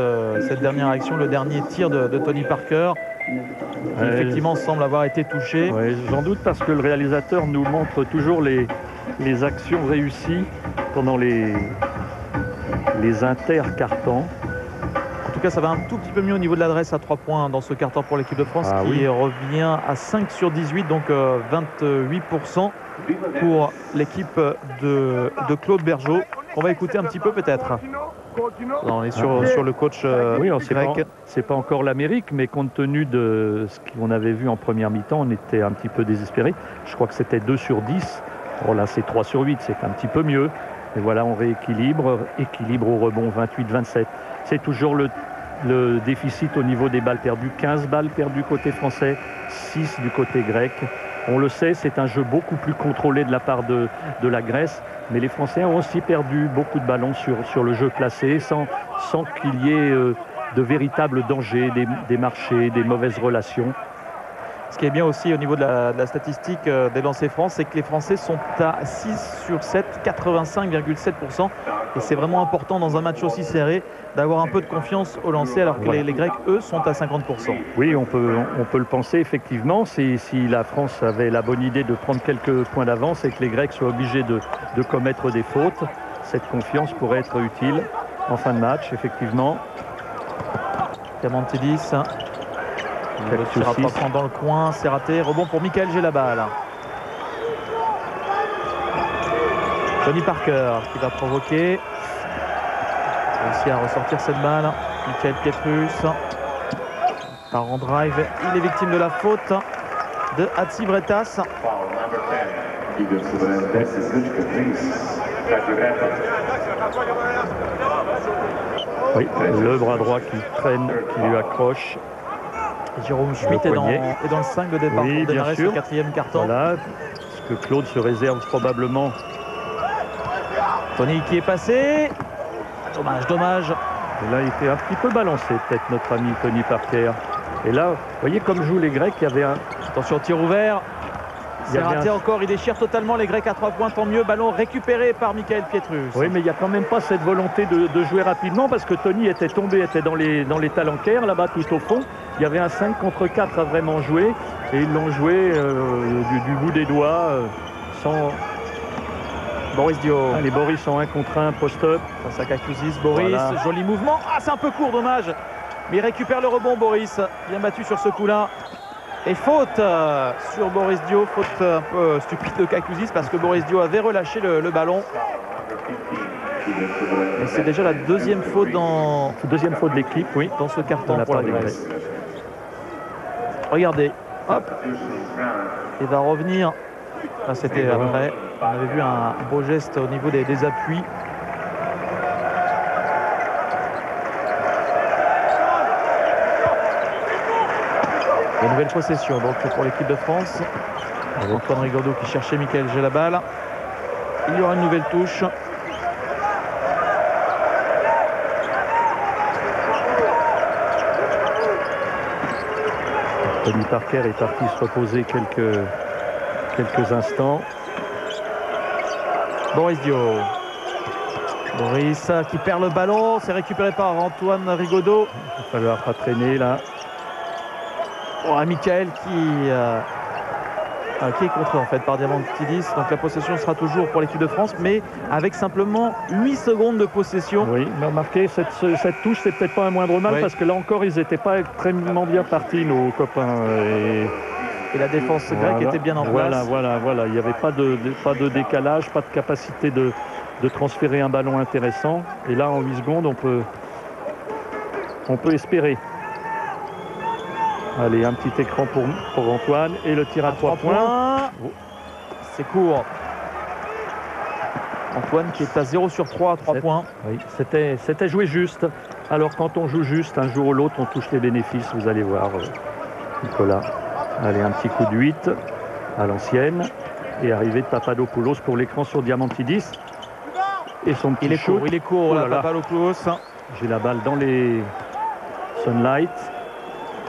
dernière action, le dernier tir de Tony Parker, qui effectivement semble avoir été touché.
Ouais, j'en doute parce que le réalisateur nous montre toujours les actions réussies pendant les inter-cartons.
En tout cas, ça va un tout petit peu mieux au niveau de l'adresse à 3 points dans ce carton pour l'équipe de France qui revient à 5 sur 18, donc 28% pour l'équipe de Claude Bergeau, qu'on va écouter un petit peu peut-être. On est sur le coach grec.
C'est pas encore l'Amérique, mais compte tenu de ce qu'on avait vu en première mi-temps, on était un petit peu désespéré. Je crois que c'était 2 sur 10. Bon, là, c'est 3 sur 8, c'est un petit peu mieux. Et voilà, on rééquilibre, équilibre au rebond, 28-27. C'est toujours le déficit au niveau des balles perdues. 15 balles perdues côté français, 6 du côté grec. On le sait, c'est un jeu beaucoup plus contrôlé de la part de la Grèce. Mais les Français ont aussi perdu beaucoup de ballons sur le jeu placé, sans qu'il y ait de véritables dangers, des marchés, des mauvaises relations.
Ce qui est bien aussi au niveau de la statistique des lancers francs, c'est que les Français sont à 6 sur 7, 85,7%. Et c'est vraiment important dans un match aussi serré d'avoir un peu de confiance au lancer, alors que les Grecs, eux, sont à 50%.
Oui, on peut le penser effectivement. Si la France avait la bonne idée de prendre quelques points d'avance et que les Grecs soient obligés de commettre des fautes, cette confiance pourrait être utile en fin de match, effectivement.
Diamantidis. Le tir à 3 points dans le coin, c'est raté. Rebond pour Michael Gelabal. Tony Parker qui va provoquer. Réussi à ressortir cette balle. Michael Pietrus part en drive. Il est victime de la faute de Hatzivretas.
Oui, le bras droit qui traîne, qui lui accroche.
Jérôme Schmitt est dans le 5 de départ pour démarrer ce 4e carton.
Voilà ce que Claude se réserve probablement.
Tony qui est passé. Dommage.
Et là, il était un petit peu balancé, peut-être, notre ami Tony Parker. Et là, vous voyez comme jouent les Grecs, il y avait un...
Attention, tir ouvert. C'est raté encore, il déchire totalement les Grecs à 3 points, tant mieux. Ballon récupéré par Michael Pietrus.
Oui, mais il n'y a quand même pas cette volonté de jouer rapidement parce que Tony était tombé, était dans les talencaires, là-bas tout au fond. Il y avait un 5 contre 4 à vraiment jouer et ils l'ont joué du bout des doigts sans...
Boris Dio.
Allez, Boris en 1 contre 1, post-up.
Face à Kakousis, Boris, voilà. Joli mouvement. Ah, c'est un peu court, dommage. Mais il récupère le rebond, Boris. Bien battu sur ce coup-là. Et faute sur Boris Dio, faute un peu stupide de Kakousis parce que Boris Dio avait relâché le ballon. Et c'est déjà la deuxième faute
de l'équipe, oui,
dans ce carton pour la Grèce. Regardez, hop, il va revenir. Là, c'était après. On avait vu un beau geste au niveau des appuis. Une nouvelle possession donc pour l'équipe de France. Antoine Rigaudot qui cherchait Michael Gelabal. Il y aura une nouvelle touche.
Tony Parker est parti se reposer quelques instants.
Boris Dio. Boris qui perd le ballon. C'est récupéré par Antoine Rigaudot.
Il va falloir pas traîner là.
Oh, Michael qui est contré en fait par Diamantidis. Donc la possession sera toujours pour l'équipe de France, mais avec simplement 8 secondes de possession.
Oui, mais remarquez, cette touche, c'est peut-être pas un moindre mal, parce que là encore, ils n'étaient pas extrêmement bien partis, nos copains.
Et la défense grecque était bien en place.
Voilà. Il n'y avait pas de décalage, pas de capacité de transférer un ballon intéressant. Et là, en 8 secondes, on peut espérer. Allez, un petit écran pour Antoine et le tir à 3 points.
C'est court. Antoine qui est à 0 sur 3 à 3 points.
Oui, c'était joué juste. Alors quand on joue juste, un jour ou l'autre, on touche les bénéfices. Vous allez voir, Nicolas. Allez, un petit coup de 8 à l'ancienne. Et arrivée de Papadopoulos pour l'écran sur Diamantidis. Et son petit shoot.
Il est court, là, Papadopoulos.
J'ai la balle dans les Sunlight.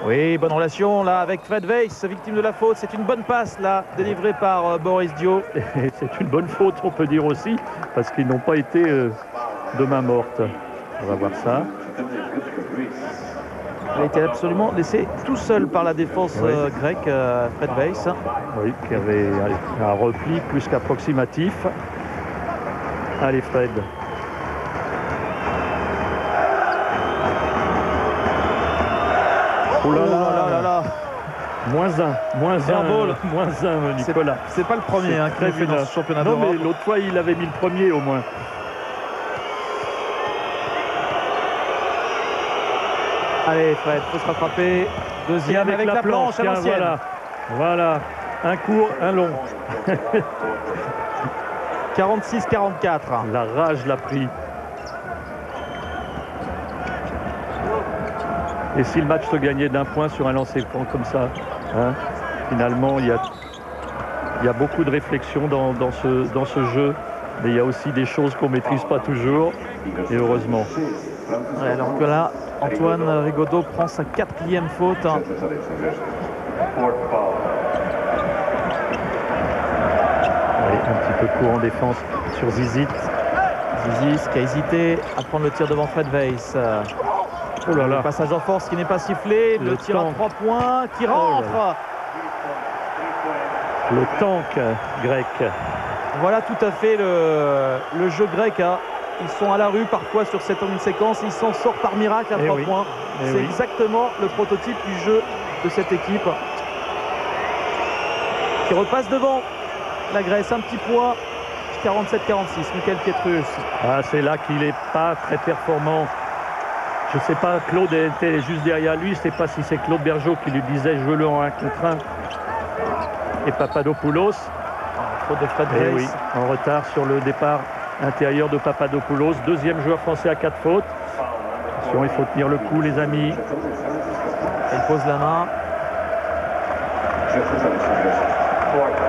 Oui, bonne relation là avec Fred Weiss, victime de la faute. C'est une bonne passe là, délivrée par Boris Dio.
Et c'est une bonne faute, on peut dire aussi, parce qu'ils n'ont pas été de main morte. On va voir ça.
Il a été absolument laissé tout seul par la défense grecque, Fred Weiss.
Oui, qui avait un repli plus qu'approximatif. Allez Fred.
Oh là là là.
Moins un, Nicolas.
C'est pas le premier qui a fait dans ce championnat d'Europe.
Non, mais l'autre fois, il avait mis le premier au moins.
Allez, Fred, faut se rattraper. Deuxième avec la planche à l'ancienne.
Voilà, un court, un long.
46-44.
La rage l'a pris. Et si le match se gagnait d'un point sur un lancer franc comme ça, hein, finalement, il y a beaucoup de réflexion dans ce jeu, mais il y a aussi des choses qu'on ne maîtrise pas toujours, et heureusement.
Ouais, alors que là, Antoine Rigaudot prend sa 4e faute.
Allez, un petit peu court en défense sur Zizic.
Zizic qui a hésité à prendre le tir devant Fred Weiss.
Oh là là.
Le passage en force qui n'est pas sifflé. Le tir à 3 points qui rentre.
Le tank grec.
Voilà tout à fait le jeu grec. Hein. Ils sont à la rue parfois sur cette séquence. Ils s'en sortent par miracle à 3 points. C'est exactement le prototype du jeu de cette équipe. Qui repasse devant la Grèce. Un petit point. 47-46. Michael Pietrus.
Ah, c'est là qu'il n'est pas très performant. Je ne sais pas, Claude était juste derrière lui. Je ne sais pas si c'est Claude Bergeau qui lui disait jouez-le en 1 contre 1. Et Papadopoulos.
Faute de Fred Weiss.
Oui, en retard sur le départ intérieur de Papadopoulos. Deuxième joueur français à 4 fautes. Attention, il faut tenir le coup, les amis.
Il pose la main.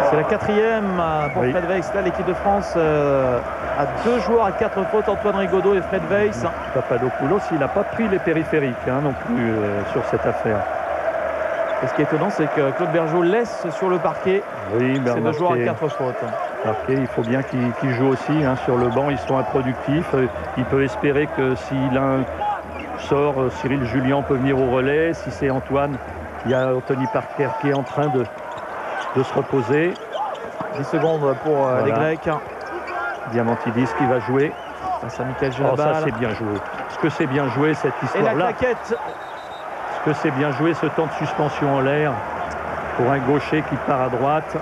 C'est la 4e pour Fred Weiss. Là, l'équipe de France a 2 joueurs à 4 fautes, Antoine Rigaudot et Fred Weiss.
Papadopoulos, il n'a pas pris les périphériques non plus sur cette affaire.
Et ce qui est étonnant, c'est que Claude Bergeau laisse sur le parquet ces 2 joueurs à 4 fautes.
Marqué, il faut bien qu'il joue aussi. Sur le banc, ils sont improductifs. Il peut espérer que si l'un sort, Cyril Julien peut venir au relais. Si c'est Antoine, il y a Anthony Parker qui est en train de se reposer.
10 secondes pour les Grecs.
Diamantidis qui va jouer.
Face à Michael
Gelabal. Oh, ça c'est bien joué. Est-ce que c'est bien joué cette histoire-là?
Et la claquette.
Est-ce que c'est bien joué ce temps de suspension en l'air pour un gaucher qui part à droite?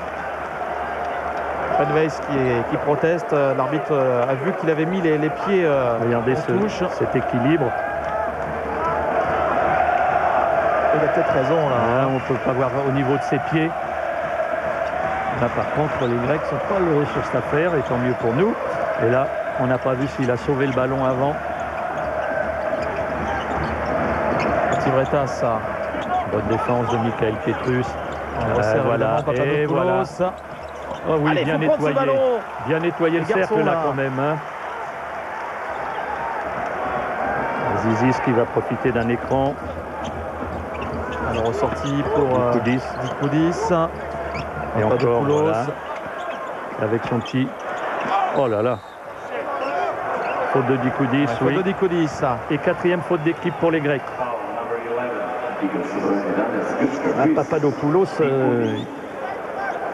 Fred Weiss qui proteste. L'arbitre a vu qu'il avait mis les pieds
regardez cet équilibre.
Il a peut-être raison là.
On ne peut pas voir au niveau de ses pieds. Là par contre les Grecs sont pas heureux sur cette affaire et tant mieux pour nous. Et là on n'a pas vu s'il a sauvé le ballon avant.
Tivretas.
Bonne défense de Michael Pietrus.
Voilà.
Et voilà. Oh oui,
allez,
bien nettoyé. Bien nettoyé le cercle là quand même. Zizic qui va profiter d'un écran.
Alors ressorti pour Dikoudis.
Et encore voilà, avec son petit... Oh là là. Faute de Dikoudis,
faute de Dikoudis.
Et 4e faute d'équipe pour les Grecs. Papadopoulos,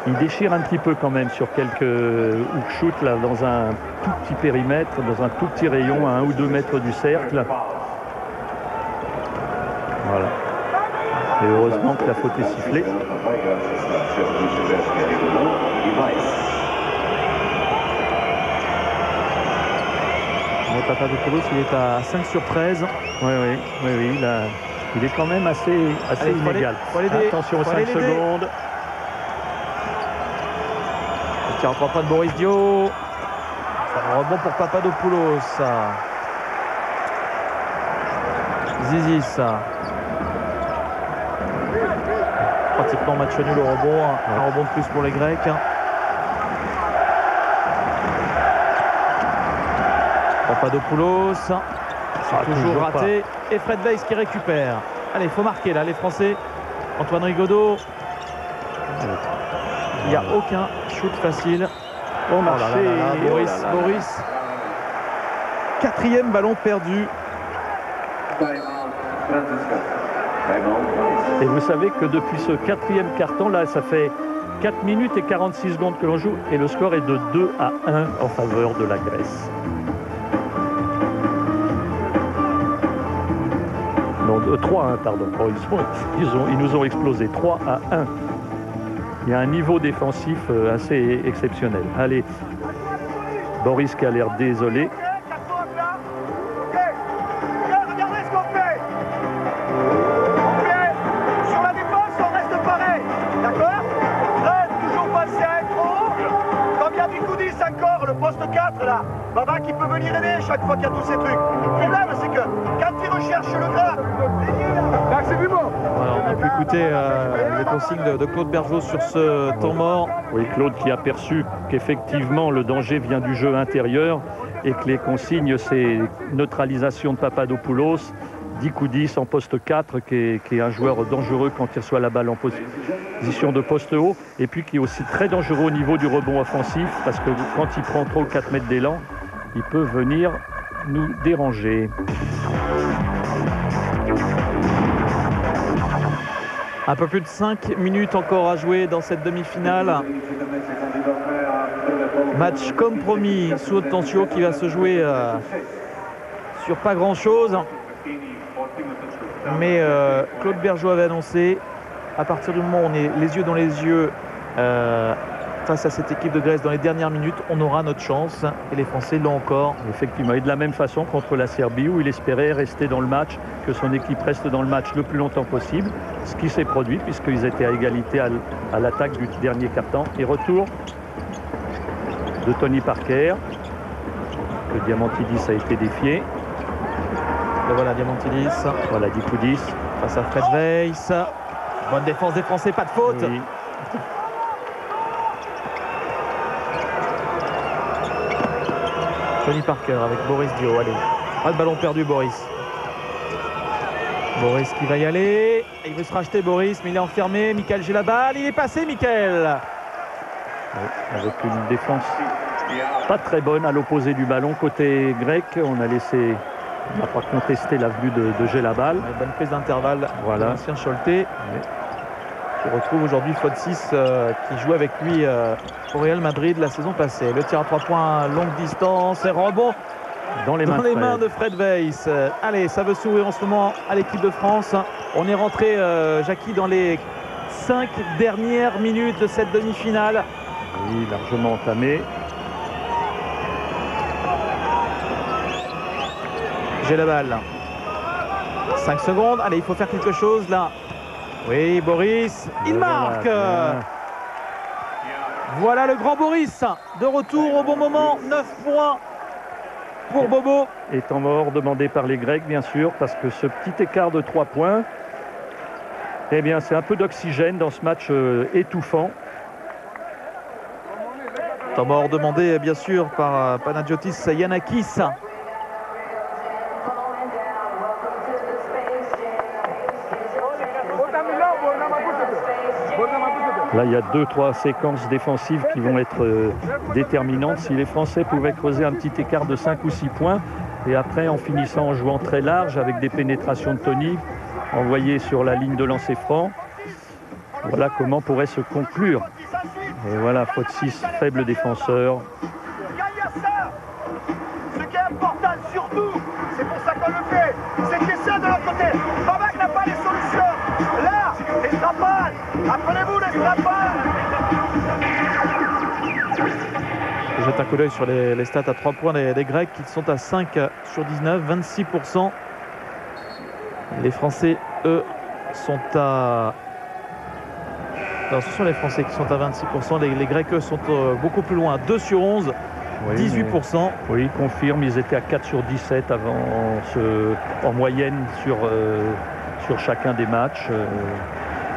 il déchire un petit peu quand même sur quelques hook shoot là, dans un tout petit périmètre, dans un tout petit rayon à 1 ou 2 mètres du cercle. Voilà. Et heureusement que la faute est sifflée.
Papadopoulos, il est à 5 sur 13.
Oui, là, il est quand même assez inégal. Attention aux 5 secondes.
Le tir à 3 points de Boris Dio. Un rebond pour Papadopoulos. Zizic. Pratiquement match nul au rebond. Un rebond de plus pour les Grecs. Papadopoulos, c'est toujours raté. Et Fred Weiss qui récupère. Allez, il faut marquer là, les Français. Antoine Rigaudot. Il n'y a aucun shoot facile.
Bon marché.
Boris. 4e ballon perdu.
Et vous savez que depuis ce 4e carton, là, ça fait 4 minutes et 46 secondes que l'on joue. Et le score est de 2-1 en faveur de la Grèce. Non, 3-1, pardon. Oh, ils nous ont explosé. 3-1. Il y a un niveau défensif assez exceptionnel. Allez, Boris qui a l'air désolé.
Regardez ce qu'on fait. Sur la défense, on reste pareil. D'accord? Là, toujours pas serré trop haut. Comme il y a Bicoudis encore, le poste 4 là. Baba qui peut venir aider chaque fois qu'il y a tous ces trucs. Le problème, c'est que quand il recherche le gras, là, c'est plus beau.
Alors, on a pu écouter les consignes de Claude Bergeau sur ce temps mort.
Oui, Claude qui a perçu qu'effectivement le danger vient du jeu intérieur et que les consignes, c'est neutralisation de Papadopoulos, Dikoudis en poste 4 qui est un joueur dangereux quand il reçoit la balle en position de poste haut, et puis qui est aussi très dangereux au niveau du rebond offensif parce que quand il prend 3 ou 4 mètres d'élan, il peut venir nous déranger.
Un peu plus de 5 minutes encore à jouer dans cette demi-finale. Match compromis sous haute tension qui va se jouer sur pas grand-chose. Mais Claude Bergeau avait annoncé, à partir du moment où on est les yeux dans les yeux face à cette équipe de Grèce dans les dernières minutes, on aura notre chance. Et les Français l'ont encore.
Effectivement, et de la même façon contre la Serbie où il espérait rester dans le match, que son équipe reste dans le match le plus longtemps possible, ce qui s'est produit puisqu'ils étaient à égalité à l'attaque du dernier quart-temps. Et retour de Tony Parker. Le Diamantidis a été défié.
Et voilà Diamantidis.
Voilà Dikoudis.
Face à Fred Weiss. Bonne défense des Français, pas de faute.
Oui.
Tony Parker avec Boris Dio. Allez, pas de ballon perdu, Boris. Boris qui va y aller. Il veut se racheter, Boris, mais il est enfermé. Michael, j'ai la balle. Il est passé, Michael.
Oui, avec une défense pas très bonne à l'opposé du ballon. Côté grec, on n'a pas contesté l'avenue de Gelabal.
Bonne prise d'intervalle.
Voilà.
L'ancien Choletais. Oui. Qui retrouve aujourd'hui Fodsis qui joue avec lui au Real Madrid la saison passée. Le tir à 3 points longue distance et rebond dans les mains de Fred Weiss. Allez, ça veut s'ouvrir en ce moment à l'équipe de France. On est rentré, Jackie, dans les 5 dernières minutes de cette demi-finale.
Oui, largement entamé.
J'ai la balle. 5 secondes. Allez, il faut faire quelque chose là. Oui, Boris, il marque. Voilà le grand Boris, de retour au bon moment, 9 points pour Bobo.
Et temps mort demandé par les Grecs, bien sûr, parce que ce petit écart de 3 points, eh bien, c'est un peu d'oxygène dans ce match étouffant.
Temps mort demandé, bien sûr, par Panagiotis Yanakis.
Là, il y a 2-3 séquences défensives qui vont être déterminantes. Si les Français pouvaient creuser un petit écart de 5 ou 6 points, et après, en finissant en jouant très large, avec des pénétrations de Tony, envoyées sur la ligne de lancer franc, voilà comment pourrait se conclure. Et voilà, Fodsis, faible défenseur.
Ce qui est important, surtout, c'est pour ça qu'on le fait, c'est qu'il essaie de l'autre côté. Babac n'a pas les solutions. Là, les strapades, appelez-vous les strapades.
Je jette un coup d'œil sur les stats à 3 points des Grecs qui sont à 5 sur 19, 26%. Les Français, eux, sont à... Non, ce sont les Français qui sont à 26%. Les Grecs, eux, sont beaucoup plus loin, 2 sur 11. Oui, 18%.
Oui, confirme, ils étaient à 4 sur 17 avant en moyenne sur chacun des matchs.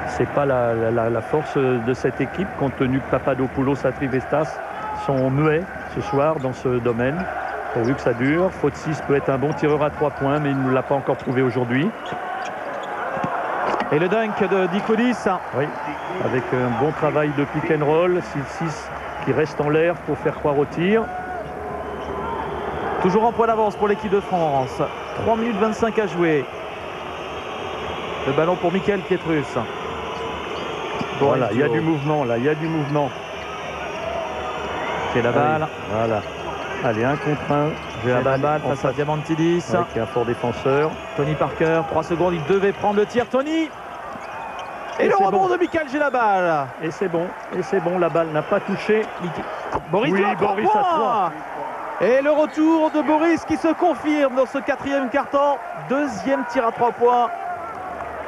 C'est pas la force de cette équipe, compte tenu que Papadopoulos et Trivestas sont muets ce soir dans ce domaine. pourvu que ça dure. Faute 6 peut être un bon tireur à 3 points, mais il ne l'a pas encore prouvé aujourd'hui.
Et le dunk de Dikoudis.
Oui, avec un bon travail de pick and roll. 6 qui reste en l'air pour faire croire au tir.
Toujours en point d'avance pour l'équipe de France. 3 minutes 25 à jouer. Le ballon pour Michael Pietrus.
Voilà, il y a du mouvement là, il y a du mouvement.
C'est la balle.
Voilà. Allez, 1 contre 1.
J'ai la balle face à Diamantidis.
Qui est un fort défenseur.
Tony Parker, 3 secondes, il devait prendre le tir. Tony. Et le rebond de Michael Gelabal.
Et c'est bon, la balle n'a pas touché.
Boris,
oui, Boris à 3.
Et le retour de Boris qui se confirme dans ce 4e quart-temps. 2e tir à 3 points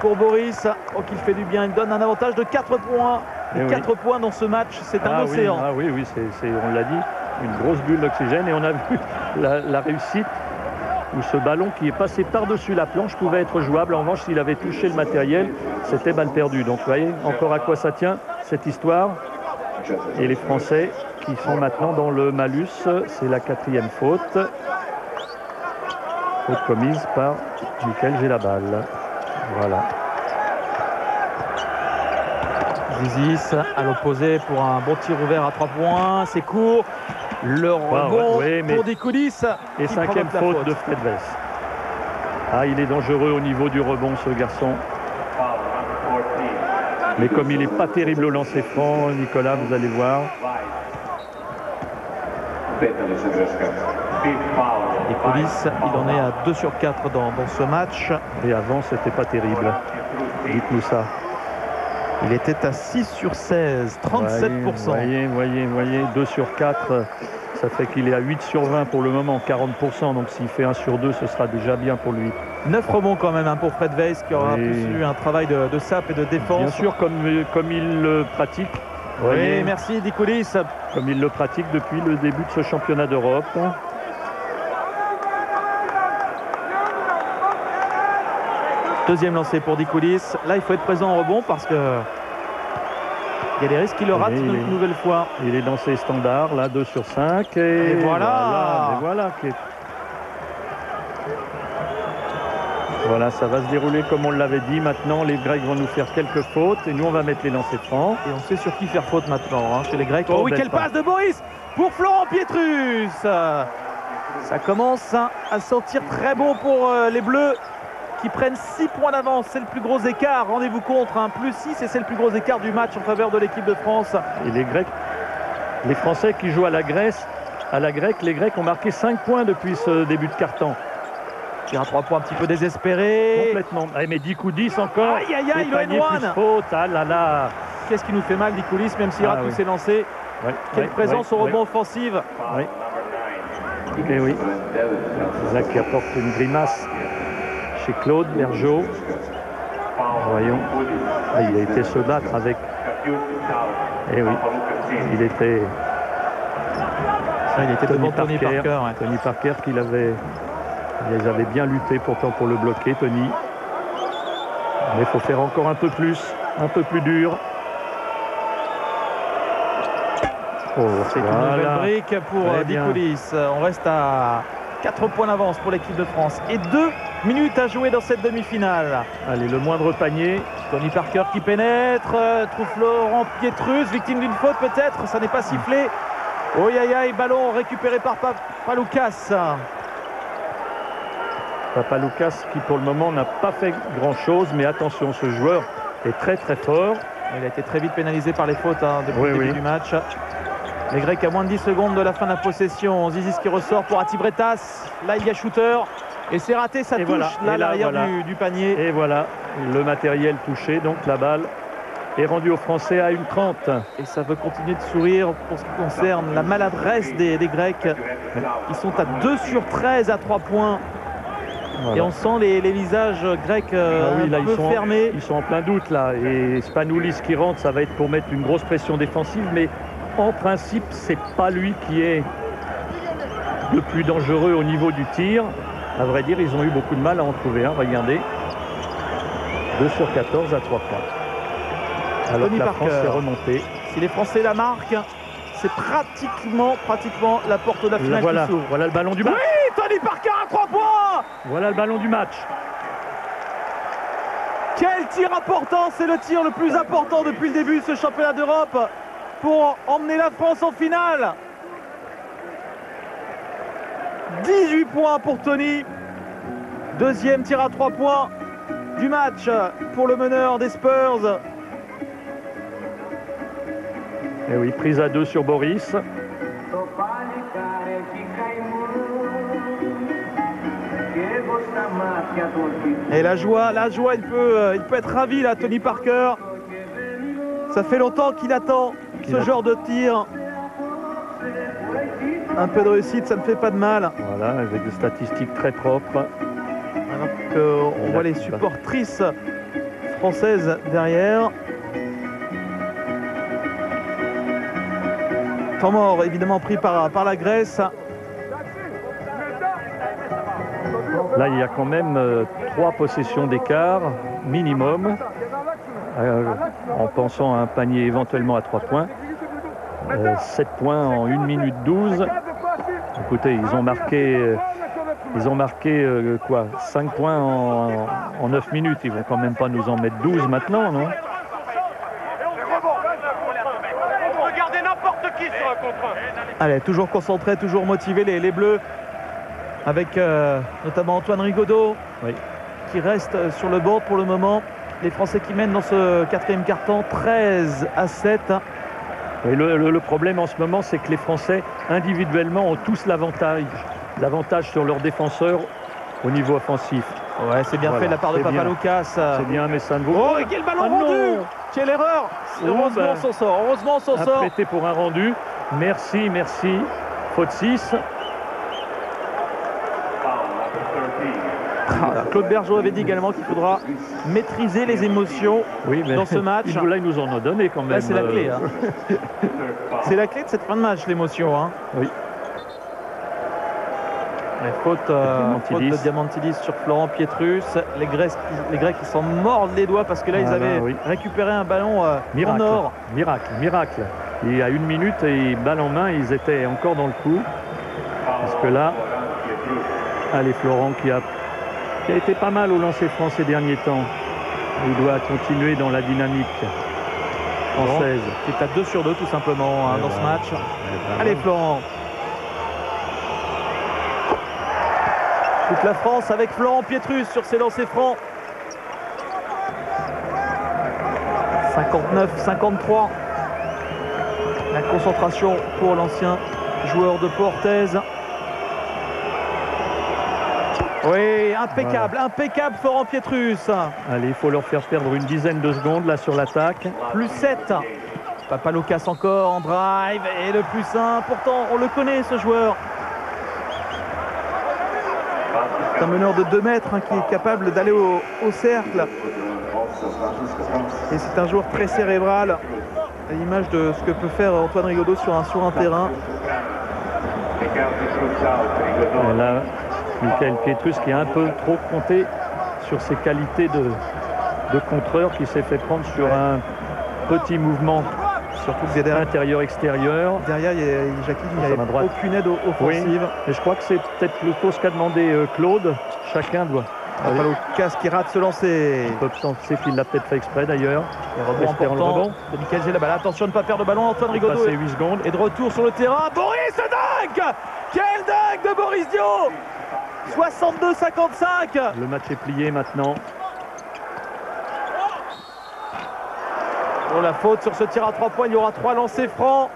pour Boris. Oh, qu'il fait du bien, il donne un avantage de 4 points. Et 4 points dans ce match, c'est un océan.
Oui, on l'a dit, une grosse bulle d'oxygène. Et on a vu la réussite où ce ballon qui est passé par-dessus la planche pouvait être jouable. En revanche, s'il avait touché le matériel, c'était balle perdue. Donc vous voyez encore à quoi ça tient cette histoire. Et les Français qui sont maintenant dans le malus, c'est la 4e faute. Faute commise par Michael Gelabal. Voilà.
Zizis à l'opposé pour un bon tir ouvert à 3 points. C'est court. Le rebond pour Dikoudis.
Et 5e faute de Fred Weiss. Ah, il est dangereux au niveau du rebond, ce garçon. Mais comme il n'est pas terrible au lancer franc, Nicolas, vous allez voir.
Dikoudis, il en est à 2 sur 4 dans ce match.
Et avant, c'était pas terrible. Dites-nous ça.
Il était à 6 sur 16, 37%.
Voyez, 2 sur 4, ça fait qu'il est à 8 sur 20 pour le moment, 40%. Donc s'il fait 1 sur 2, ce sera déjà bien pour lui.
9 rebonds quand même pour Fred Weiss qui aura plus eu un travail de sape et de défense.
Bien sûr, comme il le pratique.
Oui, merci Dikoudis.
Comme il le pratique depuis le début de ce championnat d'Europe.
Deuxième lancé pour Dikoudis. Là, il faut être présent en rebond parce que il y a des risques qu'il le rate une nouvelle fois.
Il est dans ses standards, là, 2 sur 5.
Et voilà.
Voilà, ça va se dérouler comme on l'avait dit. Maintenant, les Grecs vont nous faire quelques fautes et nous, on va mettre les lancers francs.
Et on sait sur qui faire faute maintenant chez les Grecs. Oh oui, quelle passe de Boris pour Florent Pietrus. Ça commence à sentir très bon pour les Bleus, qui prennent 6 points d'avance. C'est le plus gros écart, rendez-vous compte, plus 6 et c'est le plus gros écart du match en faveur de l'équipe de France.
Et les Grecs, les Français qui jouent à la Grèce, les Grecs ont marqué 5 points depuis ce début de quart-temps.
Tir à 3 points un petit peu désespéré.
Complètement. Mais Dikoudis encore.
Aïe, le N1.
Faute, ah là là.
Qu'est-ce qui nous fait mal, Dikoudis, même s'il rate tous ses lancers. Quelle présence au rebond offensive.
Et oui. Zach qui apporte une grimace chez Claude Bergeau. Voyons. Il a été se battre avec. Et oui. Il était
devant Tony Parker.
Tony Parker qui l'avait. Ils avaient bien lutté pourtant pour le bloquer, Tony. Mais il faut faire encore un peu plus dur.
C'est une nouvelle brique pour Dikoudis. On reste à 4 points d'avance pour l'équipe de France. Et 2 minutes à jouer dans cette demi-finale.
Allez, le moindre panier.
Tony Parker qui pénètre, trouve Florent Pietrus, victime d'une faute peut-être, ça n'est pas sifflé. Ballon récupéré par Papaloukas.
Papaloukas qui pour le moment n'a pas fait grand-chose, mais attention, ce joueur est très très fort.
Il a été très vite pénalisé par les fautes depuis le début du match. Les Grecs à moins de 10 secondes de la fin de la possession. Zizis qui ressort pour Atibretas. Là, il y a shooter. Et c'est raté, ça touche là, l'arrière du panier.
Et voilà, le matériel touché. Donc la balle est rendue aux Français à 1:30.
Et ça veut continuer de sourire pour ce qui concerne la maladresse des Grecs. Ils sont à 2 sur 13 à 3 points. Voilà. Et on sent les visages grecs un peu fermés.
Ils sont en plein doute là. Et Spanoulis qui rentre, ça va être pour mettre une grosse pression défensive. Mais en principe, c'est pas lui qui est le plus dangereux au niveau du tir. À vrai dire, ils ont eu beaucoup de mal à en trouver un. Regardez. 2 sur 14 à 3 points. Alors
Tony
que la
Parker.
France est remontée.
Si les Français la marquent, c'est pratiquement la porte de la finale qui s'ouvre.
Voilà le ballon du match.
Oui, Tony Parker à 3 points.
Voilà le ballon du match.
Quel tir important, c'est le tir le plus important depuis le début de ce championnat d'Europe pour emmener la France en finale. 18 points pour Tony. Deuxième tir à 3 points du match pour le meneur des Spurs.
Et oui, prise à 2 sur Boris.
Et la joie, il peut être ravi là, Tony Parker. Ça fait longtemps qu'il attend ce genre de tir. Un peu de réussite, ça ne fait pas de mal.
Voilà, avec des statistiques très propres.
Alors qu'on voit les supportrices françaises derrière. Temps mort, évidemment pris par la Grèce.
Là, il y a quand même 3 possessions d'écart minimum, en pensant à un panier éventuellement à 3 points. 7 points en 1 minute 12. Écoutez, ils ont marqué quoi, 5 points en 9 minutes. Ils vont quand même pas nous en mettre 12 maintenant, non?
Regardez n'importe qui sur un contre un.
Allez, toujours concentré, toujours motivé les Bleus. Avec notamment Antoine Rigaudot,
oui,
qui reste sur le banc pour le moment. Les Français qui mènent dans ce 4e quart-temps 13-7.
Et le problème en ce moment, c'est que les Français individuellement ont tous l'avantage sur leurs défenseurs au niveau offensif.
Ouais, c'est bien fait de la part de Papaloukas.
C'est bien, mais ça ne vaut
pas.
pas.
Et quel ballon rendu! Quelle erreur! Heureusement on s'en sort. Heureusement on s'en sort.
Apprêté pour un rendu. Merci. Faute 6.
Claude Bergeau avait dit également qu'il faudra maîtriser les émotions dans ce match.
Là, ils nous en ont donné quand même.
C'est la clé. Hein. C'est la clé de cette fin de match, l'émotion. Hein.
Oui.
Faute de Diamantidis sur Florent Pietrus. Les Grecs qui s'en mordent les doigts parce que là, ils avaient récupéré un ballon en or.
Miracle. Il y a 1 minute et balle en main, ils étaient encore dans le coup. Parce que là, allez, Florent qui a été pas mal au lancer franc ces derniers temps. Il doit continuer dans la dynamique française.
C'est à 2 sur 2 tout simplement dans ce match. Allez Florent. Toute la France avec Florent Pietrus sur ses lancers francs. 59-53. La concentration pour l'ancien joueur de Portez. Oui, impeccable Florent Pietrus.
Allez, il faut leur faire perdre une dizaine de secondes là sur l'attaque.
Plus 7. Papaloukas encore en drive et le plus 1. Pourtant, on le connaît ce joueur. C'est un meneur de 2 mètres qui est capable d'aller au cercle. Et c'est un joueur très cérébral, à l'image de ce que peut faire Antoine Rigaudot sur un terrain.
Et là, Michael Pietrus qui a un peu trop compté sur ses qualités de contreur, qui s'est fait prendre sur un petit mouvement,
surtout que derrière,
intérieur-extérieur.
Derrière, Jacqueline, il n'y avait aucune aide offensive.
Oui, et je crois que c'est peut-être plutôt ce qu'a demandé Claude. Chacun doit.
Papaloukas qui rate ce lancer.
On peut penser qu'il l'a peut-être fait exprès d'ailleurs.
Rebond important de Michael Gelabal. Attention de ne pas perdre de ballon. Antoine Rigaudot
8 secondes.
Et de retour sur le terrain. Boris dunk. Quel dunk de Boris Dio. 62-55.
Le match est plié maintenant.
Pour la faute sur ce tir à 3 points, il y aura 3 lancers francs.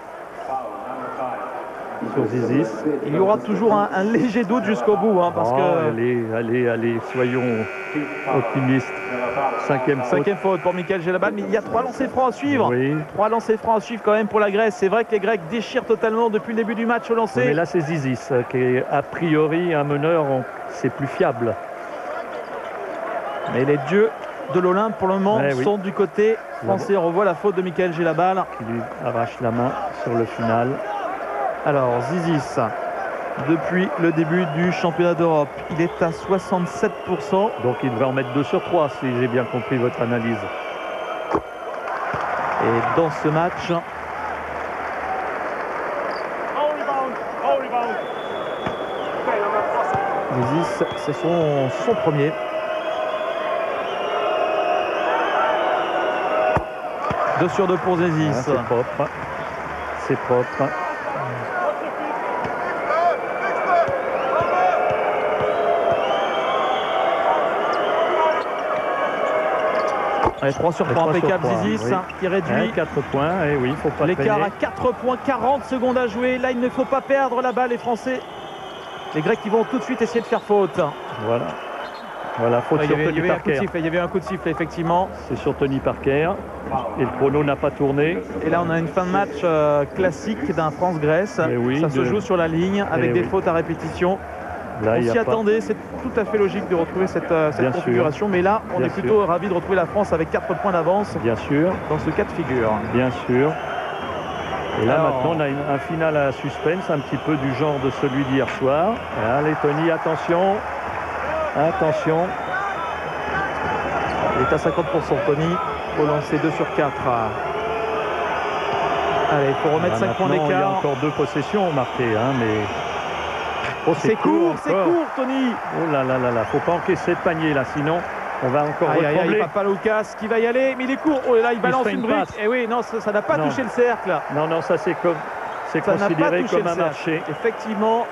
Sur Zizis.
Il y aura toujours un léger doute jusqu'au bout. Parce que...
Allez, soyons optimistes. Cinquième
faute pour Michael Gelabal. Mais il y a 3 lancers francs à suivre.
Oui.
3 lancers francs à suivre quand même pour la Grèce. C'est vrai que les Grecs déchirent totalement depuis le début du match au lancer.
Mais là, c'est Zizis qui est a priori un meneur, c'est plus fiable.
Mais les dieux de l'Olympe pour le moment sont du côté français. On revoit la faute de Michael Gelabal
qui lui arrache la main sur le final.
Alors Zizis, depuis le début du championnat d'Europe, il est à 67%.
Donc il devrait en mettre 2 sur 3 si j'ai bien compris votre analyse.
Et dans ce match, Zizis, c'est son premier. Deux sur deux pour Zizis.
Ah, c'est propre. C'est propre.
Allez, 3 sur 3, impeccable Zizis, oui. Qui réduit
4 points, et oui, faut pas
l'écart à 4 points, 40 secondes à jouer. Là, il ne faut pas perdre la balle, les Français. Les Grecs qui vont tout de suite essayer de faire faute.
Voilà. Voilà, faute sur Tony Parker.
Il y avait un coup de sifflet, effectivement.
C'est sur Tony Parker. Et le chrono n'a pas tourné.
Et là, on a une fin de match classique d'un France-Grèce.
Oui,
ça se joue sur la ligne avec des fautes à répétition. Là, on s'y attendait, c'est tout à fait logique de retrouver cette configuration. Mais là, on est plutôt ravis de retrouver la France avec 4 points d'avance.
Bien sûr.
Dans ce cas de figure.
Bien sûr. Et là, maintenant, on a un final à suspense, un petit peu du genre de celui d'hier soir. Allez, Tony, attention. Attention.
Il est à 50%, Tony. Au lancer 2 sur 4. Allez, il faut remettre 5 points d'écart.
Il y a encore 2 possessions marquées, hein, mais...
Oh, c'est court, Tony.
Oh là là là là, faut pas encaisser de panier là, sinon on va encore
retrembler. Papaloukas qui va y aller, mais il est court. Oh là, il balance une brique. Et oui, non, ça n'a pas touché le cercle.
Non, non, ça c'est considéré comme un marché.
Effectivement,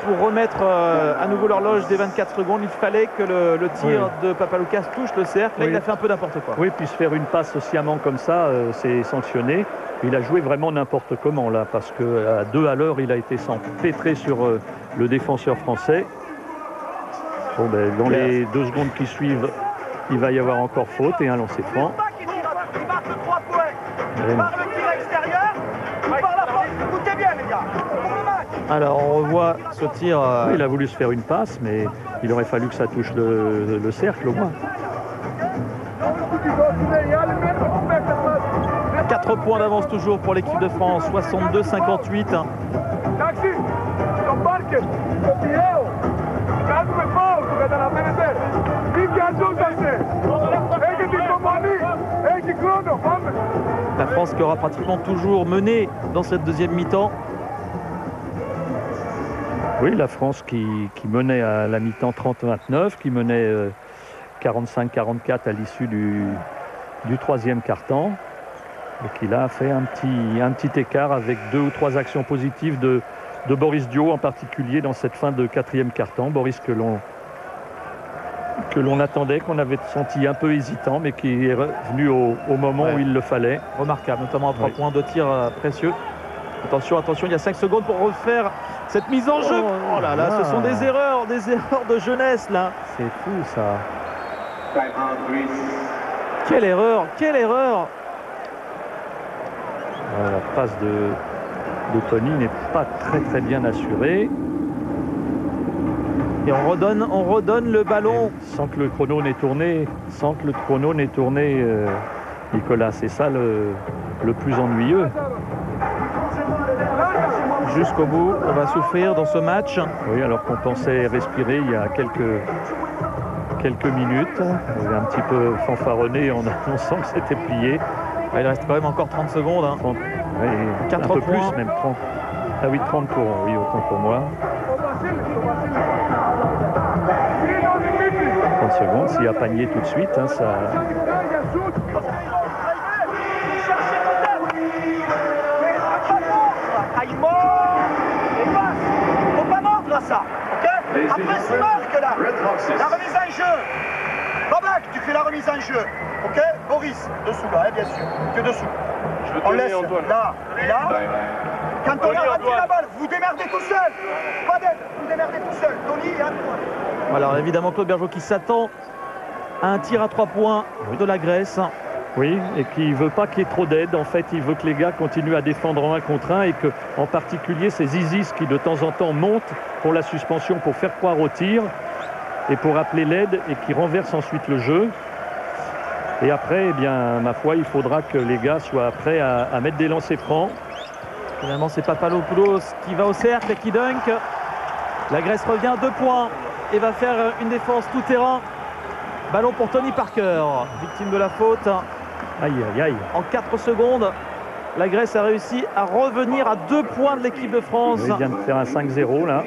pour remettre à nouveau l'horloge des 24 secondes, il fallait que le tir de Papaloukas touche le cercle. Là, il a fait un peu n'importe quoi.
Oui, puis se faire une passe sciemment comme ça, c'est sanctionné. Il a joué vraiment n'importe comment là, parce qu'à 2 à l'heure, il a été empêtré sur le défenseur français. Bon, ben, dans les 2 secondes qui suivent, il va y avoir encore faute et un lancer franc.
Il marque 3 points. Il part le tir extérieur. Il part la frappe. Écoutez bien, les gars. Pour le match.
Alors, on revoit ce tir.
Il a voulu se faire une passe, mais il aurait fallu que ça touche le cercle au moins.
4 points d'avance toujours pour l'équipe de France, 62-58. La France qui aura pratiquement toujours mené dans cette deuxième mi-temps.
Oui, la France qui menait à la mi-temps 30-29, qui menait 45-44 à l'issue du troisième quart-temps. Et qui là a fait un petit écart avec 2 ou 3 actions positives de Boris Diaw en particulier dans cette fin de 4e quart-temps. Boris que l'on attendait, qu'on avait senti un peu hésitant, mais qui est revenu au moment où il le fallait.
Remarquable, notamment à 3 points de tir précieux. Attention, attention, il y a 5 secondes pour refaire cette mise en jeu. Oh là là, ce sont des erreurs de jeunesse là.
C'est fou ça.
Quelle erreur, quelle erreur.
La passe de Tony n'est pas très bien assurée.
Et on redonne le ballon.
Sans que le chrono n'ait tourné, Nicolas, c'est ça le plus ennuyeux.
Jusqu'au bout, on va souffrir dans ce match.
Oui, alors qu'on pensait respirer il y a quelques minutes. On est un petit peu fanfaronné en annonçant que c'était plié.
Il reste quand même encore 30 secondes.
30, oui,
4
un peu
points.
Plus, même 30. Ah oui, 30 pour, oui, autant pour moi. 30 secondes, s'il y a panier tout de suite, hein, ça...
Faut pas mordre ça, ok? Après c'est marque là, la remise en jeu. Babac, tu fais la remise en jeu, ok? Boris, dessous là, hein, bien sûr, que dessous. On laisse là et là. Quand on a raté la balle, vous démerdez tout seul. Pas d'aide, vous démerdez tout seul. Tony et Antoine.
Alors évidemment Claude Bergeau qui s'attend à un tir à 3 points de la Grèce.
Oui, et qui ne veut pas qu'il y ait trop d'aide. En fait, il veut que les gars continuent à défendre en 1 contre 1 et que, en particulier, ces Zizis qui de temps en temps montent pour la suspension, pour faire croire au tir et pour appeler l'aide et qui renversent ensuite le jeu. Et après, eh bien, ma foi, il faudra que les gars soient prêts à mettre des lancers francs.
Finalement, c'est Papadopoulos qui va au cercle et qui dunk. La Grèce revient à 2 points et va faire une défense tout terrain. Ballon pour Tony Parker, victime de la faute.
Aïe, aïe, aïe.
En 4 secondes, la Grèce a réussi à revenir à 2 points de l'équipe de France.
Il vient de faire un 5-0 là.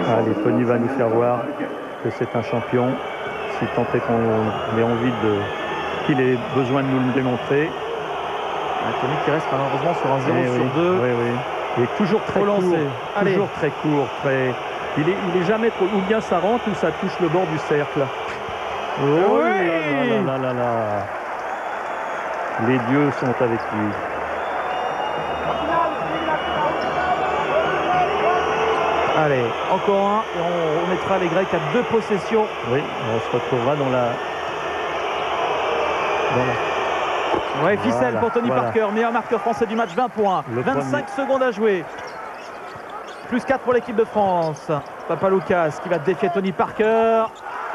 Allez, Tony va nous faire voir que c'est un champion, si tant est qu'on ait envie qu'il ait besoin de nous le démontrer.
Tony qui reste malheureusement sur un 0 sur 2.
Oui, oui. Il est toujours très court, toujours très court. Il est jamais trop... Ou bien ça rentre ou ça touche le bord du cercle. Oh
oui.
là là là là. Les dieux sont avec lui.
Allez, encore un et on mettra les Grecs à 2 possessions.
Oui, on se retrouvera dans la...
Ouais, ficelle voilà, pour Tony Parker, meilleur marqueur français du match, 20 points. 25 secondes à jouer. Plus 4 pour l'équipe de France. Papaloukas qui va défier Tony Parker.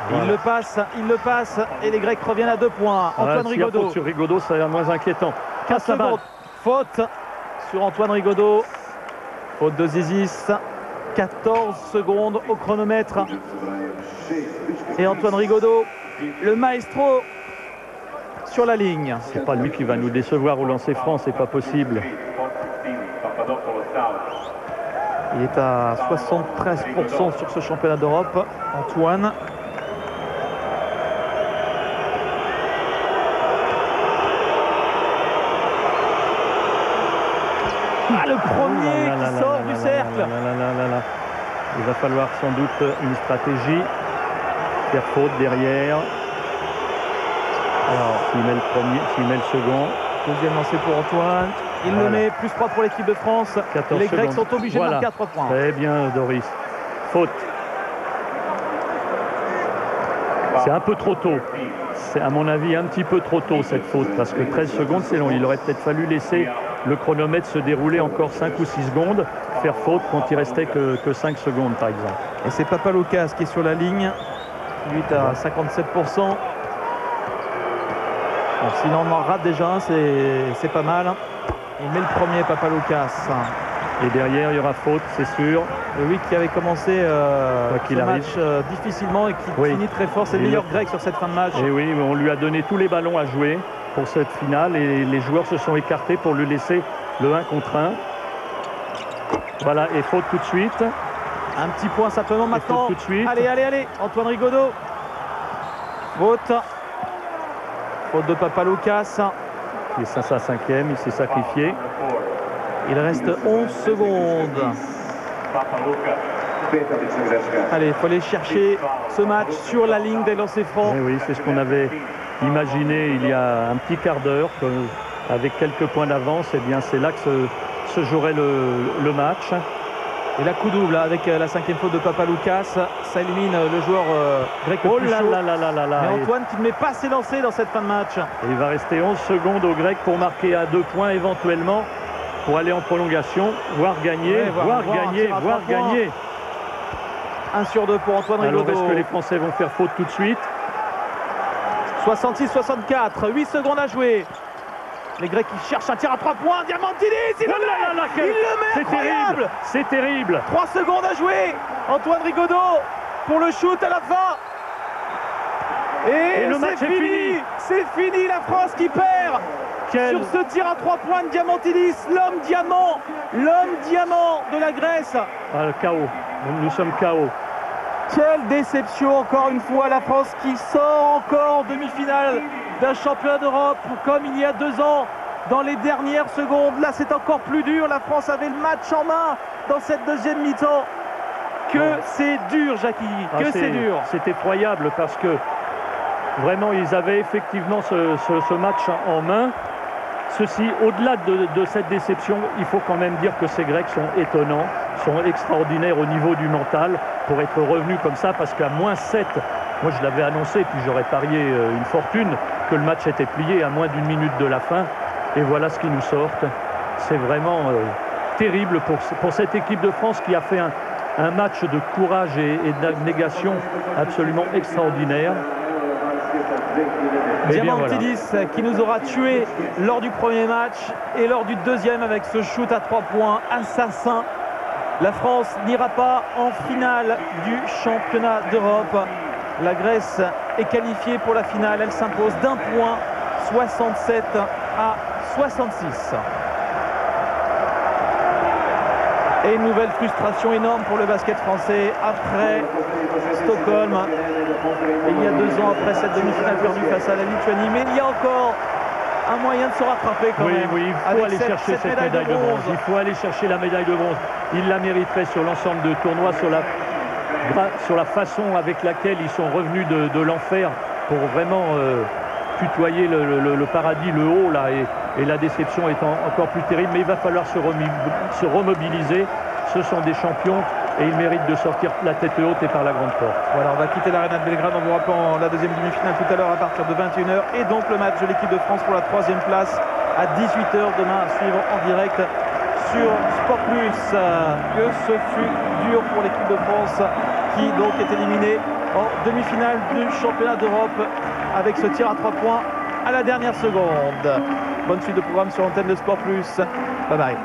Voilà. Il le passe et les Grecs reviennent à 2 points. Antoine Rigaudot.
Sur Rigaudot, ça va moins inquiétant.
15 secondes. Faute sur Antoine Rigaudot. Faute de Zizis. 14 secondes au chronomètre. Et Antoine Rigaudot, le maestro, sur la ligne.
C'est pas lui qui va nous décevoir au lancer franc, c'est pas possible.
Il est à 73% sur ce championnat d'Europe, Antoine. Ah, le premier qui sort du cercle.
Il va falloir sans doute une stratégie. Faire faute derrière. Alors, s'il met le premier, s'il met le second.
Deuxième lancé pour Antoine. Il le met, plus 3 pour l'équipe de France. Les Grecs sont obligés de marquer à 3 points.
Très bien, Doris. Faute. C'est un peu trop tôt. C'est à mon avis un petit peu trop tôt cette faute. Parce que 13 secondes, c'est long. Il aurait peut-être fallu laisser le chronomètre se dérouler encore 5 ou 6 secondes. Faire faute quand il restait que 5 secondes, par exemple.
Et c'est Papaloukas qui est sur la ligne. Lui est à 57%. Bon, sinon on en rate déjà un, c'est pas mal. Il met le premier, Papaloukas.
Et derrière il y aura faute, c'est sûr.
Oui, qui avait commencé ce match difficilement et qui finit très fort. C'est le meilleur grec sur cette fin de match.
Et oui, on lui a donné tous les ballons à jouer pour cette finale et les joueurs se sont écartés pour lui laisser le 1 contre 1. Voilà, et faute tout de suite.
Un petit point simplement maintenant.
Tout de suite.
Allez, Antoine Rigaudot. Faute. Faute de Papaloukas.
Il est sa 5e, il s'est sacrifié.
Il reste 11 secondes. Allez, il faut aller chercher ce match sur la ligne des lancers francs.
Oui, c'est ce qu'on avait imaginé il y a un petit quart d'heure. Avec quelques points d'avance, eh bien c'est là que se jouerait le match.
Et la coup double avec la 5e faute de Papaloukas, ça élimine le joueur grec le plus chaud. Mais Antoine qui ne met pas ses lancers dans cette fin de match.
Et il va rester 11 secondes au grec pour marquer à 2 points éventuellement, pour aller en prolongation, voire gagner, voire gagner.
1 sur 2 pour Antoine Rigaudot.
Alors est-ce que les Français vont faire faute tout de suite?
66-64, 8 secondes à jouer. Les Grecs qui cherchent un tir à 3 points. Diamantidis, il le met, incroyable.
C'est terrible.
3 secondes à jouer. Antoine Rigaudot pour le shoot à la fin. Et le match est fini. C'est fini, la France qui perd. Sur ce tir à 3 points de Diamantidis, l'homme diamant de la Grèce.
Ah, le chaos. Nous sommes chaos.
Quelle déception encore une fois, la France qui sort encore en demi-finale d'un championnat d'Europe comme il y a 2 ans dans les dernières secondes. Là c'est encore plus dur, la France avait le match en main dans cette deuxième mi-temps. C'est dur, Jackie, c'est dur.
C'est effroyable parce que vraiment ils avaient effectivement ce match en main. Ceci, au-delà de cette déception, il faut quand même dire que ces Grecs sont étonnants, sont extraordinaires au niveau du mental pour être revenus comme ça, parce qu'à -7, moi je l'avais annoncé, puis j'aurais parié une fortune, que le match était plié à moins d'1 minute de la fin. Et voilà ce qu'ils nous sortent. C'est vraiment terrible pour cette équipe de France qui a fait un match de courage et d'abnégation absolument extraordinaire.
Diamantidis qui nous aura tués lors du premier match et lors du deuxième avec ce shoot à 3 points assassin. La France n'ira pas en finale du championnat d'Europe. La Grèce est qualifiée pour la finale. Elle s'impose d'1 point, 67 à 66. Et une nouvelle frustration énorme pour le basket français après Stockholm. Et il y a 2 ans, après cette demi-finale perdue face à la Lituanie. Mais il y a encore un moyen de se rattraper quand même.
Oui, il faut aller chercher cette médaille de bronze. Il faut aller chercher la médaille de bronze. Il la mériterait sur l'ensemble de tournois, sur la façon avec laquelle ils sont revenus de l'enfer pour vraiment tutoyer le paradis, le haut là, et la déception est encore plus terrible. Mais il va falloir se remobiliser. Ce sont des champions et ils méritent de sortir la tête haute et par la grande porte.
Voilà, on va quitter l'Arena de Belgrade en vous rappelant la deuxième demi-finale tout à l'heure à partir de 21h et donc le match de l'équipe de France pour la 3e place à 18h demain à suivre en direct sur Sport Plus. Que ce fut dur pour l'équipe de France qui donc est éliminée en demi-finale du championnat d'Europe avec ce tir à 3 points à la dernière seconde. Bonne suite de programme sur l'antenne de Sport Plus. Bye bye.